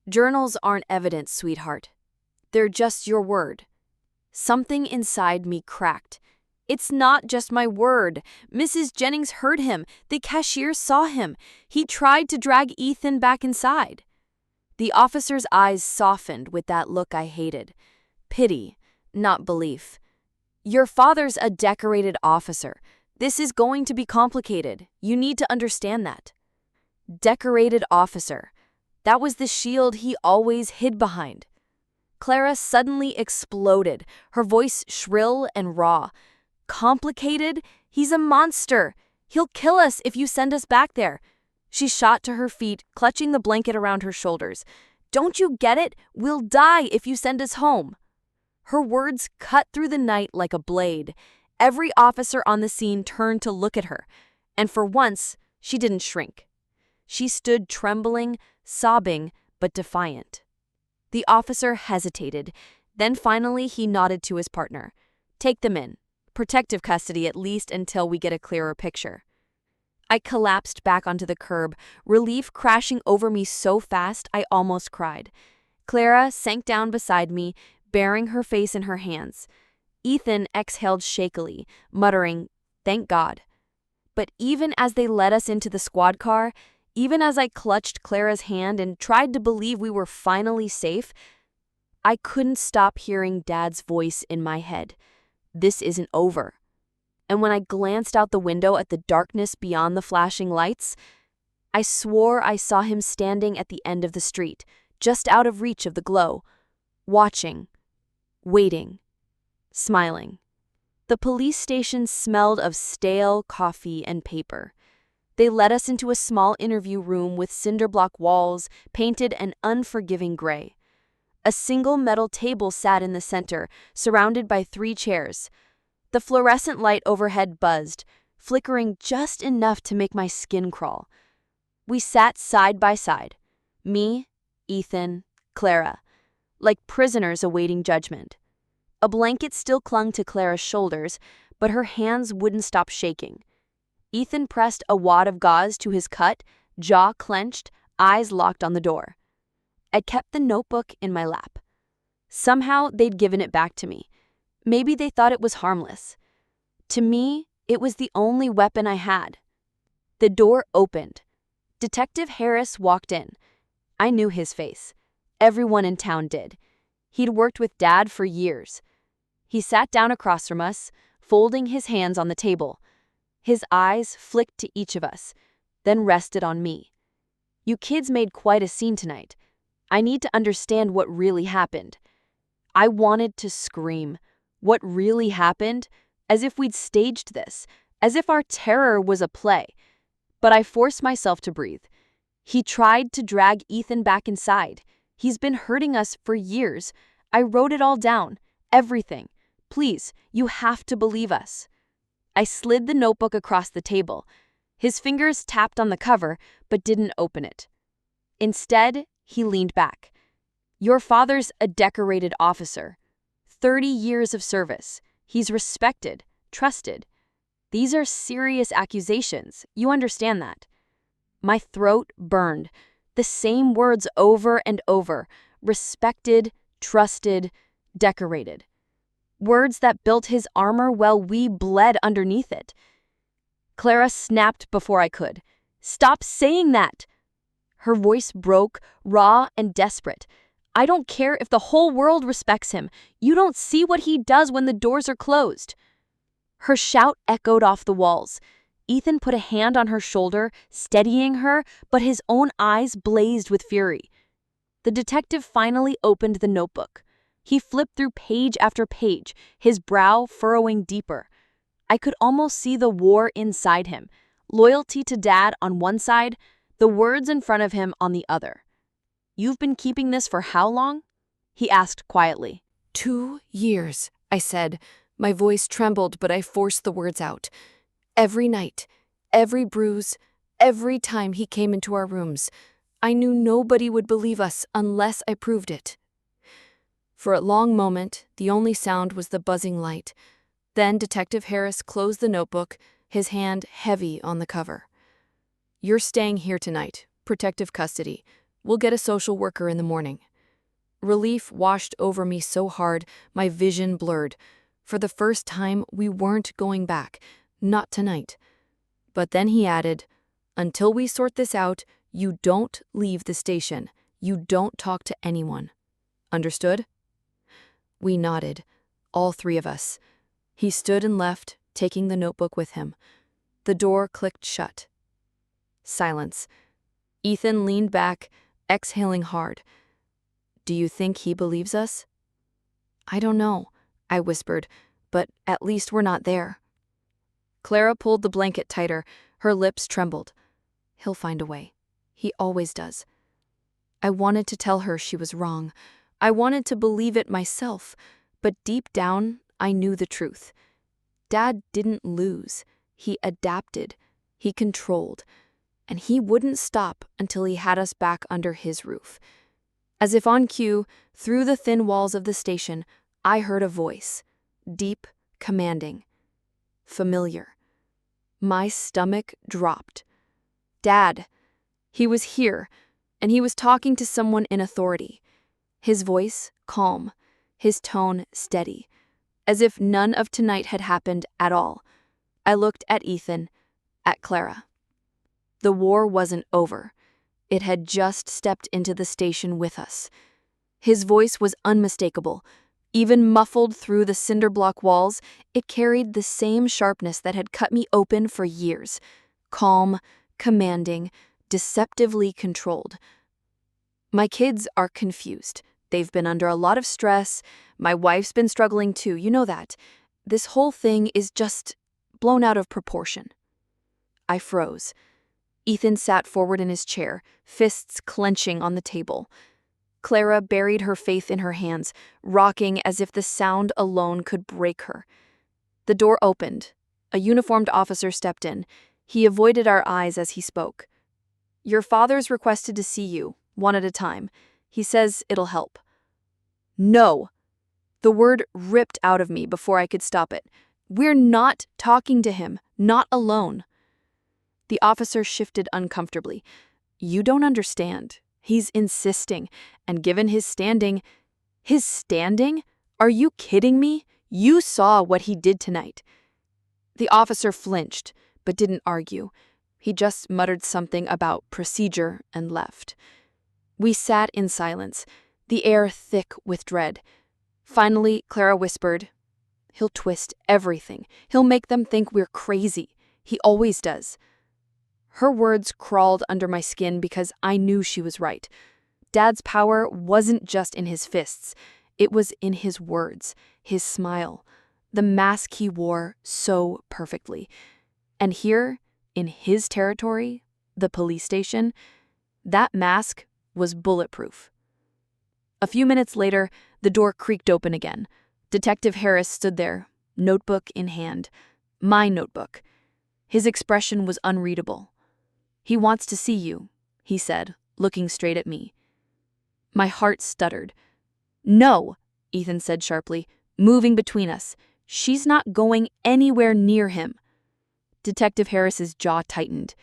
[SPEAKER 1] "Journals aren't evidence, sweetheart. They're just your word." Something inside me cracked. "It's not just my word. Mrs. Jennings heard him. The cashier saw him. He tried to drag Ethan back inside." The officer's eyes softened with that look I hated. Pity, not belief. "Your father's a decorated officer. This is going to be complicated. You need to understand that." Decorated officer. That was the shield he always hid behind. Clara suddenly exploded, her voice shrill and raw. "Complicated? He's a monster. He'll kill us if you send us back there." She shot to her feet, clutching the blanket around her shoulders. "Don't you get it? We'll die if you send us home." Her words cut through the night like a blade. Every officer on the scene turned to look at her, and for once, she didn't shrink. She stood trembling, sobbing, but defiant. The officer hesitated. Then finally he nodded to his partner. "Take them in. Protective custody at least until we get a clearer picture." I collapsed back onto the curb, relief crashing over me so fast I almost cried. Clara sank down beside me, burying her face in her hands. Ethan exhaled shakily, muttering, "Thank God." But even as they led us into the squad car, even as I clutched Clara's hand and tried to believe we were finally safe, I couldn't stop hearing Dad's voice in my head. "This isn't over." And when I glanced out the window at the darkness beyond the flashing lights, I swore I saw him standing at the end of the street, just out of reach of the glow, watching, waiting, smiling. The police station smelled of stale coffee and paper. They led us into a small interview room with cinder-block walls painted an unforgiving gray. A single metal table sat in the center, surrounded by 3 chairs. The fluorescent light overhead buzzed, flickering just enough to make my skin crawl. We sat side by side, me, Ethan, Clara, like prisoners awaiting judgment. A blanket still clung to Clara's shoulders, but her hands wouldn't stop shaking. Ethan pressed a wad of gauze to his cut, jaw clenched, eyes locked on the door. I kept the notebook in my lap. Somehow they'd given it back to me. Maybe they thought it was harmless. To me, it was the only weapon I had. The door opened. Detective Harris walked in. I knew his face. Everyone in town did. He'd worked with Dad for years. He sat down across from us, folding his hands on the table. His eyes flicked to each of us, then rested on me. "You kids made quite a scene tonight. I need to understand what really happened." I wanted to scream. what really happened, as if we'd staged this, as if our terror was a play. But I forced myself to breathe. He tried to drag Ethan back inside. He's been hurting us for years. I wrote it all down, everything. Please, you have to believe us. I slid the notebook across the table. His fingers tapped on the cover, but didn't open it. Instead, he leaned back. Your father's a decorated officer. 30 years of service. He's respected, trusted. These are serious accusations. You understand that? My throat burned. The same words over and over. Respected, trusted, decorated. Words that built his armor while we bled underneath it. Clara snapped before I could. Stop saying that! Her voice broke, raw and desperate. I don't care if the whole world respects him. You don't see what he does when the doors are closed. Her shout echoed off the walls. Ethan put a hand on her shoulder, steadying her, but his own eyes blazed with fury. The detective finally opened the notebook. He flipped through page after page, his brow furrowing deeper. I could almost see the war inside him. Loyalty to Dad on one side, the words in front of him on the other. You've been keeping this for how long? He asked quietly.
[SPEAKER 2] 2 years, I said. My voice trembled, but I forced the words out. Every night, every bruise, every time he came into our rooms, I knew nobody would believe us unless I proved it. For a long moment, the only sound was the buzzing light. Then Detective Harris closed the notebook, his hand heavy on the cover. You're staying here tonight, protective custody. We'll get a social worker in the morning. Relief washed over me so hard, my vision blurred. For the first time, we weren't going back. Not tonight. But then he added, until we sort this out, you don't leave the station. You don't talk to anyone. Understood? We nodded, all 3 of us. He stood and left, taking the notebook with him. The door clicked shut. Silence. Ethan leaned back, exhaling hard. Do you think he believes us? I don't know, I whispered, but at least we're not there. Clara pulled the blanket tighter, her lips trembled. He'll find a way. He always does. I wanted to tell her she was wrong. I wanted to believe it myself, but deep down, I knew the truth. Dad didn't lose. He adapted. He controlled. And he wouldn't stop until he had us back under his roof. As if on cue, through the thin walls of the station, I heard a voice. Deep, commanding. Familiar. My stomach dropped. Dad. He was here, and he was talking to someone in authority. His voice calm, his tone steady, as if none of tonight had happened at all. I looked at Ethan, at Clara. The war wasn't over. It had just stepped into the station with us. His voice was unmistakable. Even muffled through the cinder block walls, it carried the same sharpness that had cut me open for years. Calm, commanding, deceptively controlled. My kids are confused. They've been under a lot of stress. My wife's been struggling too, you know that. This whole thing is just blown out of proportion. I froze. Ethan sat forward in his chair, fists clenching on the table. Clara buried her faith in her hands, rocking as if the sound alone could break her. The door opened. A uniformed officer stepped in. He avoided our eyes as he spoke. Your father's requested to see you, one at a time. He says it'll help. No. The word ripped out of me before I could stop it. We're not talking to him, not alone. The officer shifted uncomfortably. You don't understand. He's insisting, and given his standing... His standing? Are you kidding me? You saw what he did tonight. The officer flinched, but didn't argue. He just muttered something about procedure and left. We sat in silence, the air thick with dread. Finally, Clara whispered, He'll twist everything. He'll make them think we're crazy. He always does. Her words crawled under my skin because I knew she was right. Dad's power wasn't just in his fists.
[SPEAKER 1] It was in his words, his smile, the mask he wore so perfectly. And here, in his territory, the police station, that mask was bulletproof. A few minutes later, the door creaked open again. Detective Harris stood there, notebook in hand. My notebook. His expression was unreadable. "He wants to see you," he said, looking straight at me. My heart stuttered. "No," Ethan said sharply, moving between us. "She's not going anywhere near him." Detective Harris's jaw tightened.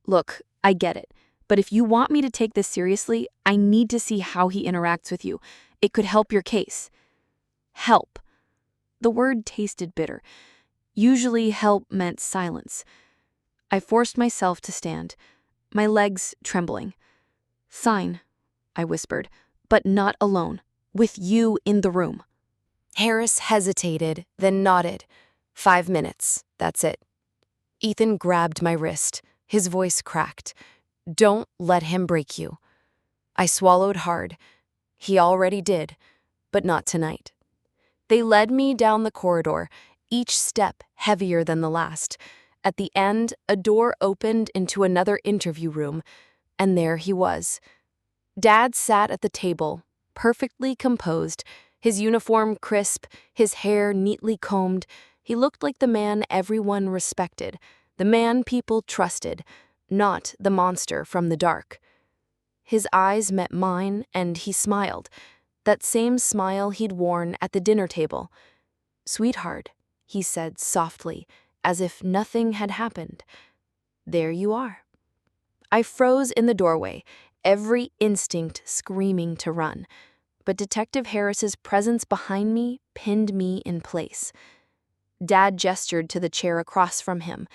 [SPEAKER 1] "Look, I get it, but if you want me to take this seriously, I need to see how he interacts with you. It could help your case." Help. The word tasted bitter. Usually help meant silence. I forced myself to stand, my legs trembling. "Sign," I whispered, "but not alone, with you in the room."
[SPEAKER 2] Harris hesitated, then nodded. 5 minutes, that's it. Ethan grabbed my wrist. His voice cracked. "Don't let him break you." I swallowed hard. He already did, but not tonight. They led me down the corridor, each step heavier than the last. At the end, a door opened into another interview room, and there he was. Dad sat at the table, perfectly composed, his uniform crisp, his hair neatly combed. He looked like the man everyone respected, the man people trusted, not the monster from the dark. His eyes met mine, and he smiled, that same smile he'd worn at the dinner table. "Sweetheart," he said softly, as if nothing had happened. "There you are." I froze in the doorway, every instinct screaming to run. But Detective Harris's presence behind me pinned me in place. Dad gestured to the chair across from him.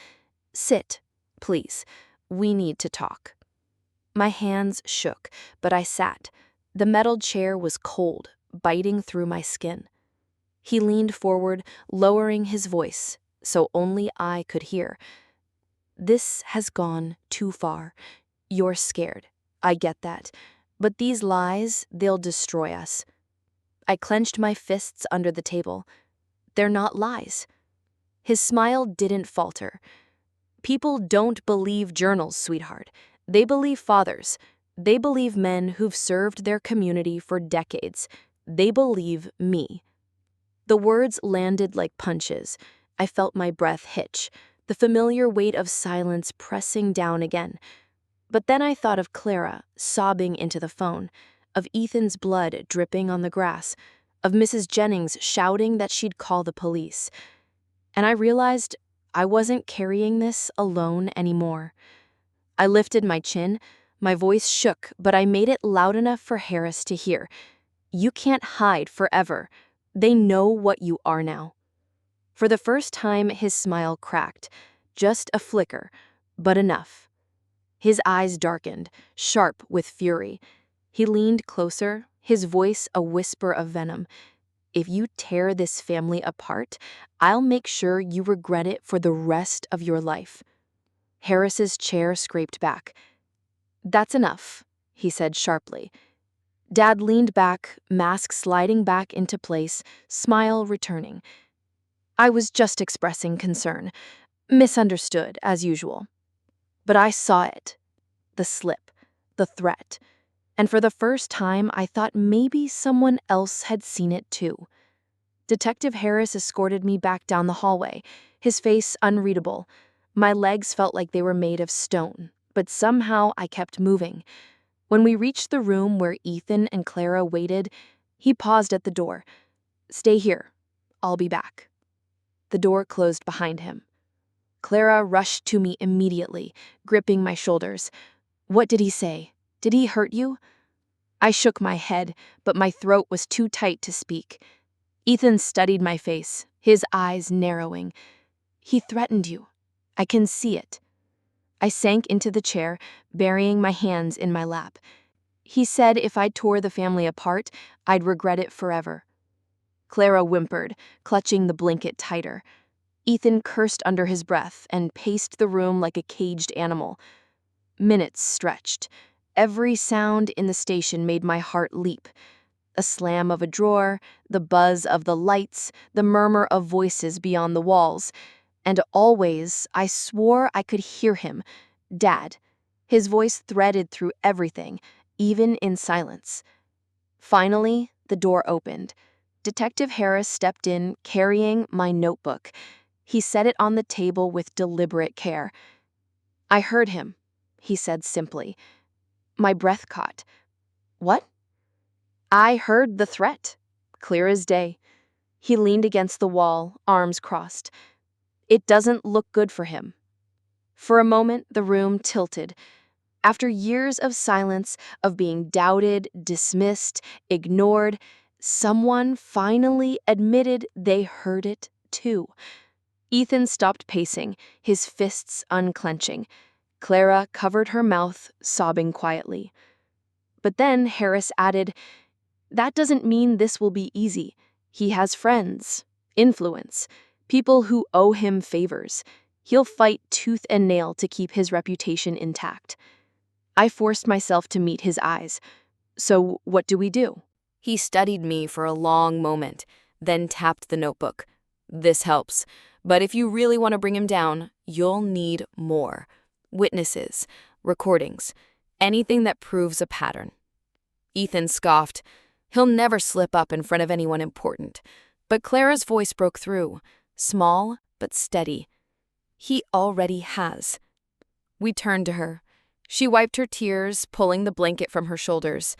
[SPEAKER 2] "Sit, please. We need to talk." My hands shook, but I sat. The metal chair was cold, biting through my skin. He leaned forward, lowering his voice, so only I could hear. "This has gone too far. You're scared. I get that. But these lies, they'll destroy us." I clenched my fists under the table. "They're not lies." His smile didn't falter. "People don't believe journals, sweetheart. They believe fathers. They believe men who've served their community for decades. They believe me." The words landed like punches. I felt my breath hitch, the familiar weight of silence pressing down again. But then I thought of Clara sobbing into the phone, of Ethan's blood dripping on the grass, of Mrs. Jennings shouting that she'd call the police. And I realized I wasn't carrying this alone anymore. I lifted my chin. My voice shook, but I made it loud enough for Harris to hear. "You can't hide forever. They know what you are now." For the first time, his smile cracked. Just a flicker, but enough. His eyes darkened, sharp with fury. He leaned closer, his voice a whisper of venom. "If you tear this family apart, I'll make sure you regret it for the rest of your life." Harris's chair scraped back. "That's enough," he said sharply. Dad leaned back, mask sliding back into place, smile returning. "I was just expressing concern. Misunderstood, as usual." But I saw it. The slip, the threat. And for the first time, I thought maybe someone else had seen it too. Detective Harris escorted me back down the hallway, his face unreadable. My legs felt like they were made of stone, but somehow I kept moving. When we reached the room where Ethan and Clara waited, he paused at the door. "Stay here. I'll be back." The door closed behind him. Clara rushed to me immediately, gripping my shoulders. "What did he say? Did he hurt you?" I shook my head, but my throat was too tight to speak. Ethan studied my face, his eyes narrowing. "He threatened you. I can see it." I sank into the chair, burying my hands in my lap. "He said if I tore the family apart, I'd regret it forever." Clara whimpered, clutching the blanket tighter. Ethan cursed under his breath and paced the room like a caged animal. Minutes stretched. Every sound in the station made my heart leap. A slam of a drawer, the buzz of the lights, the murmur of voices beyond the walls. And always, I swore I could hear him. Dad. His voice threaded through everything, even in silence. Finally, the door opened. Detective Harris stepped in, carrying my notebook. He set it on the table with deliberate care. "I heard him," he said simply. My breath caught. "What?" "I heard the threat. Clear as day." He leaned against the wall, arms crossed. "It doesn't look good for him." For a moment, the room tilted. After years of silence, of being doubted, dismissed, ignored, someone finally admitted they heard it too. Ethan stopped pacing, his fists unclenching. Clara covered her mouth, sobbing quietly. But then Harris added, "That doesn't mean this will be easy. He has friends, influence, people who owe him favors. He'll fight tooth and nail to keep his reputation intact." I forced myself to meet his eyes. "So what do we do?" He studied me for a long moment, then tapped the notebook. "This helps. But if you really want to bring him down, you'll need more. Witnesses, recordings, anything that proves a pattern." Ethan scoffed. "He'll never slip up in front of anyone important." But Clara's voice broke through, small but steady. "He already has." We turned to her. She wiped her tears, pulling the blanket from her shoulders.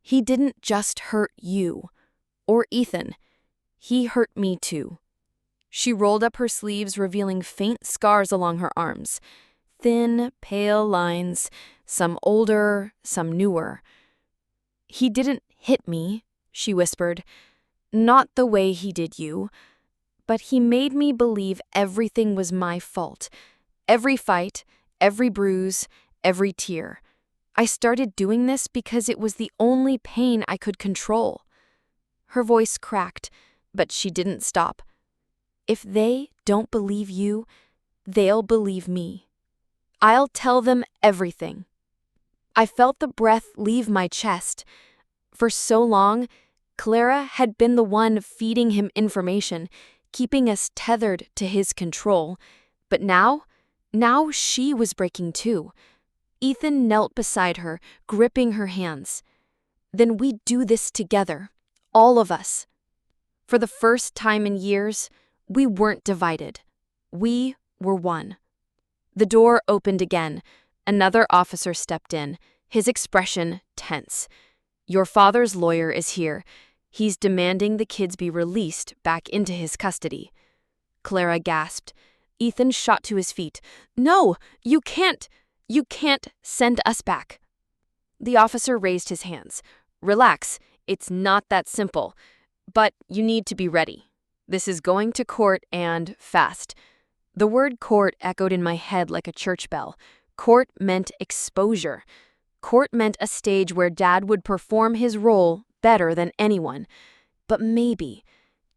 [SPEAKER 2] "He didn't just hurt you, or Ethan. He hurt me too." She rolled up her sleeves, revealing faint scars along her arms. Thin, pale lines, some older, some newer. "He didn't hit me," she whispered. "Not the way he did you. But he made me believe everything was my fault. Every fight, every bruise, every tear. I started doing this because it was the only pain I could control." Her voice cracked, but she didn't stop. "If they don't believe you, they'll believe me. I'll tell them everything." I felt the breath leave my chest. For so long, Clara had been the one feeding him information, keeping us tethered to his control. But now she was breaking too. Ethan knelt beside her, gripping her hands. "Then we do this together, all of us." For the first time in years, we weren't divided. We were one. The door opened again. Another officer stepped in, his expression tense. "Your father's lawyer is here. He's demanding the kids be released back into his custody." Clara gasped. Ethan shot to his feet. "No, you can't. You can't send us back." The officer raised his hands. "Relax, it's not that simple. But you need to be ready. This is going to court and fast." The word court echoed in my head like a church bell. Court meant exposure. Court meant a stage where Dad would perform his role better than anyone. But maybe,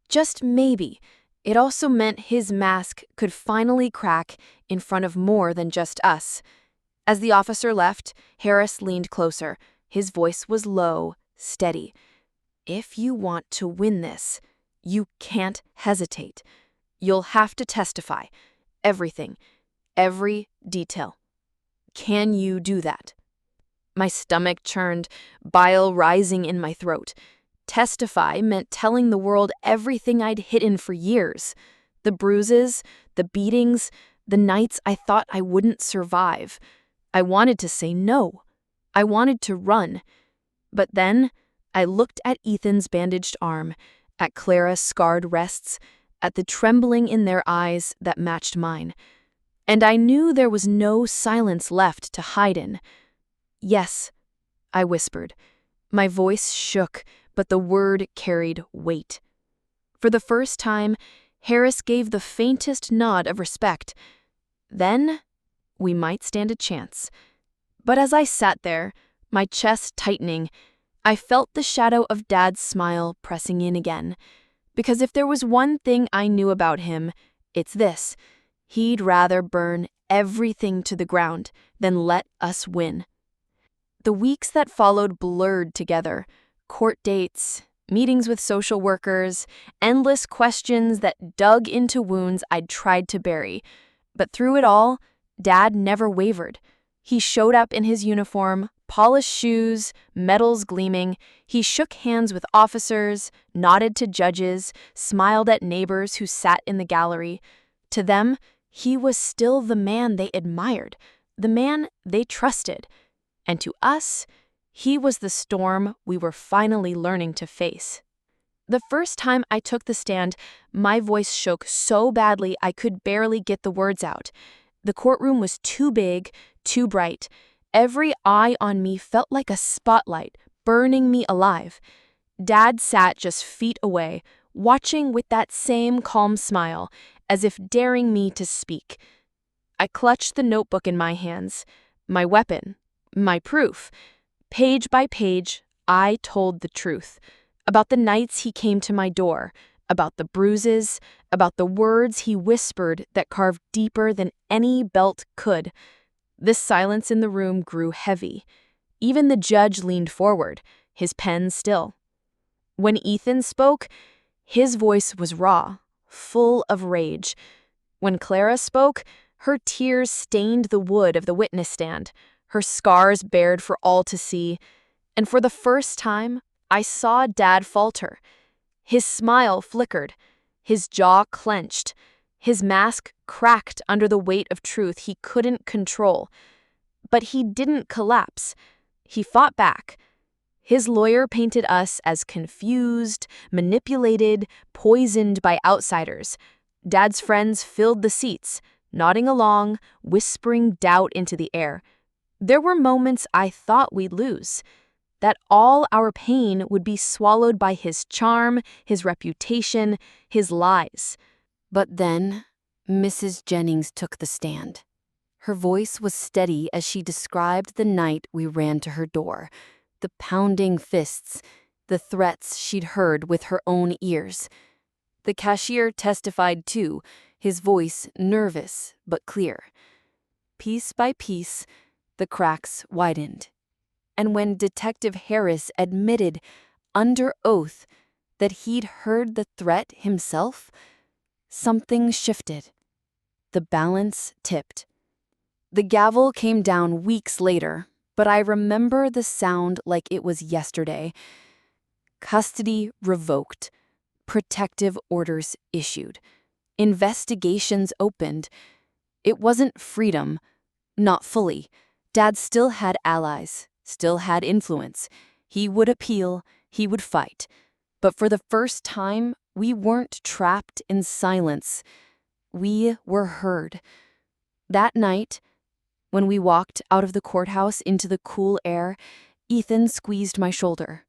[SPEAKER 2] just maybe, it also meant his mask could finally crack in front of more than just us. As the officer left, Harris leaned closer. His voice was low, steady. "If you want to win this, you can't hesitate. You'll have to testify. Everything. Every detail. Can you do that?" My stomach churned, bile rising in my throat. Testify meant telling the world everything I'd hidden for years. The bruises, the beatings, the nights I thought I wouldn't survive. I wanted to say no. I wanted to run. But then I looked at Ethan's bandaged arm, at Clara's scarred wrists, at the trembling in their eyes that matched mine. And I knew there was no silence left to hide in. "Yes," I whispered. My voice shook, but the word carried weight. For the first time, Harris gave the faintest nod of respect. Then we might stand a chance. But as I sat there, my chest tightening, I felt the shadow of Dad's smile pressing in again. Because if there was one thing I knew about him, it's this: he'd rather burn everything to the ground than let us win. The weeks that followed blurred together. Court dates, meetings with social workers, endless questions that dug into wounds I'd tried to bury. But through it all, Dad never wavered. He showed up in his uniform, polished shoes, medals gleaming. He shook hands with officers, nodded to judges, smiled at neighbors who sat in the gallery. To them, he was still the man they admired, the man they trusted. And to us, he was the storm we were finally learning to face. The first time I took the stand, my voice shook so badly I could barely get the words out. The courtroom was too big, too bright. Every eye on me felt like a spotlight, burning me alive. Dad sat just feet away, watching with that same calm smile, as if daring me to speak. I clutched the notebook in my hands, my weapon, my proof. Page by page, I told the truth. About the nights he came to my door, about the bruises, about the words he whispered that carved deeper than any belt could. The silence in the room grew heavy. Even the judge leaned forward, his pen still. When Ethan spoke, his voice was raw, full of rage. When Clara spoke, her tears stained the wood of the witness stand, her scars bared for all to see. And for the first time, I saw Dad falter. His smile flickered, his jaw clenched, his mask cracked under the weight of truth he couldn't control. But he didn't collapse. He fought back. His lawyer painted us as confused, manipulated, poisoned by outsiders. Dad's friends filled the seats, nodding along, whispering doubt into the air. There were moments I thought we'd lose, that all our pain would be swallowed by his charm, his reputation, his lies.
[SPEAKER 1] But then, Mrs. Jennings took the stand. Her voice was steady as she described the night we ran to her door, the pounding fists, the threats she'd heard with her own ears. The cashier testified too, his voice nervous but clear. Piece by piece, the cracks widened. And when Detective Harris admitted, under oath, that he'd heard the threat himself, something shifted. The balance tipped. The gavel came down weeks later, but I remember the sound like it was yesterday. Custody revoked. Protective orders issued. Investigations opened. It wasn't freedom, not fully. Dad still had allies, still had influence. He would appeal, he would fight. But for the first time, we weren't trapped in silence. We were heard. That night, when we walked out of the courthouse into the cool air, Ethan squeezed my shoulder.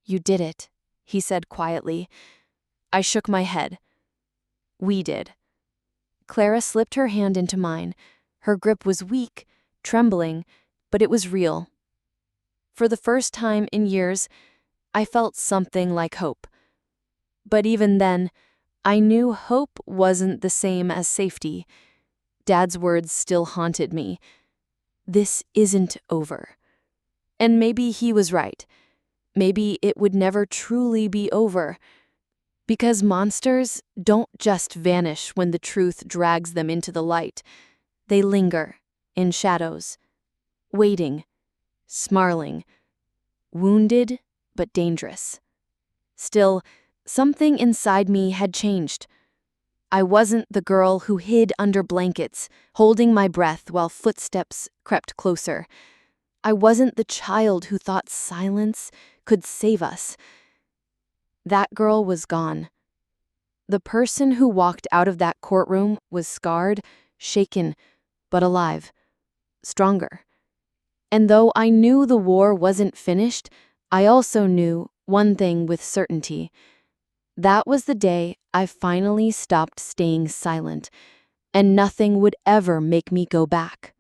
[SPEAKER 1] "You did it," he said quietly. I shook my head. We did. Clara slipped her hand into mine. Her grip was weak, trembling, but it was real. For the first time in years, I felt something like hope. But even then, I knew hope wasn't the same as safety. Dad's words still haunted me. This isn't over. And maybe he was right. Maybe it would never truly be over. Because monsters don't just vanish when the truth drags them into the light. They linger in shadows, waiting, snarling, wounded but dangerous. Still, something inside me had changed. I wasn't the girl who hid under blankets, holding my breath while footsteps crept closer. I wasn't the child who thought silence could save us. That girl was gone. The person who walked out of that courtroom was scarred, shaken, but alive, stronger. And though I knew the war wasn't finished, I also knew one thing with certainty. That was the day I finally stopped staying silent, and nothing would ever make me go back.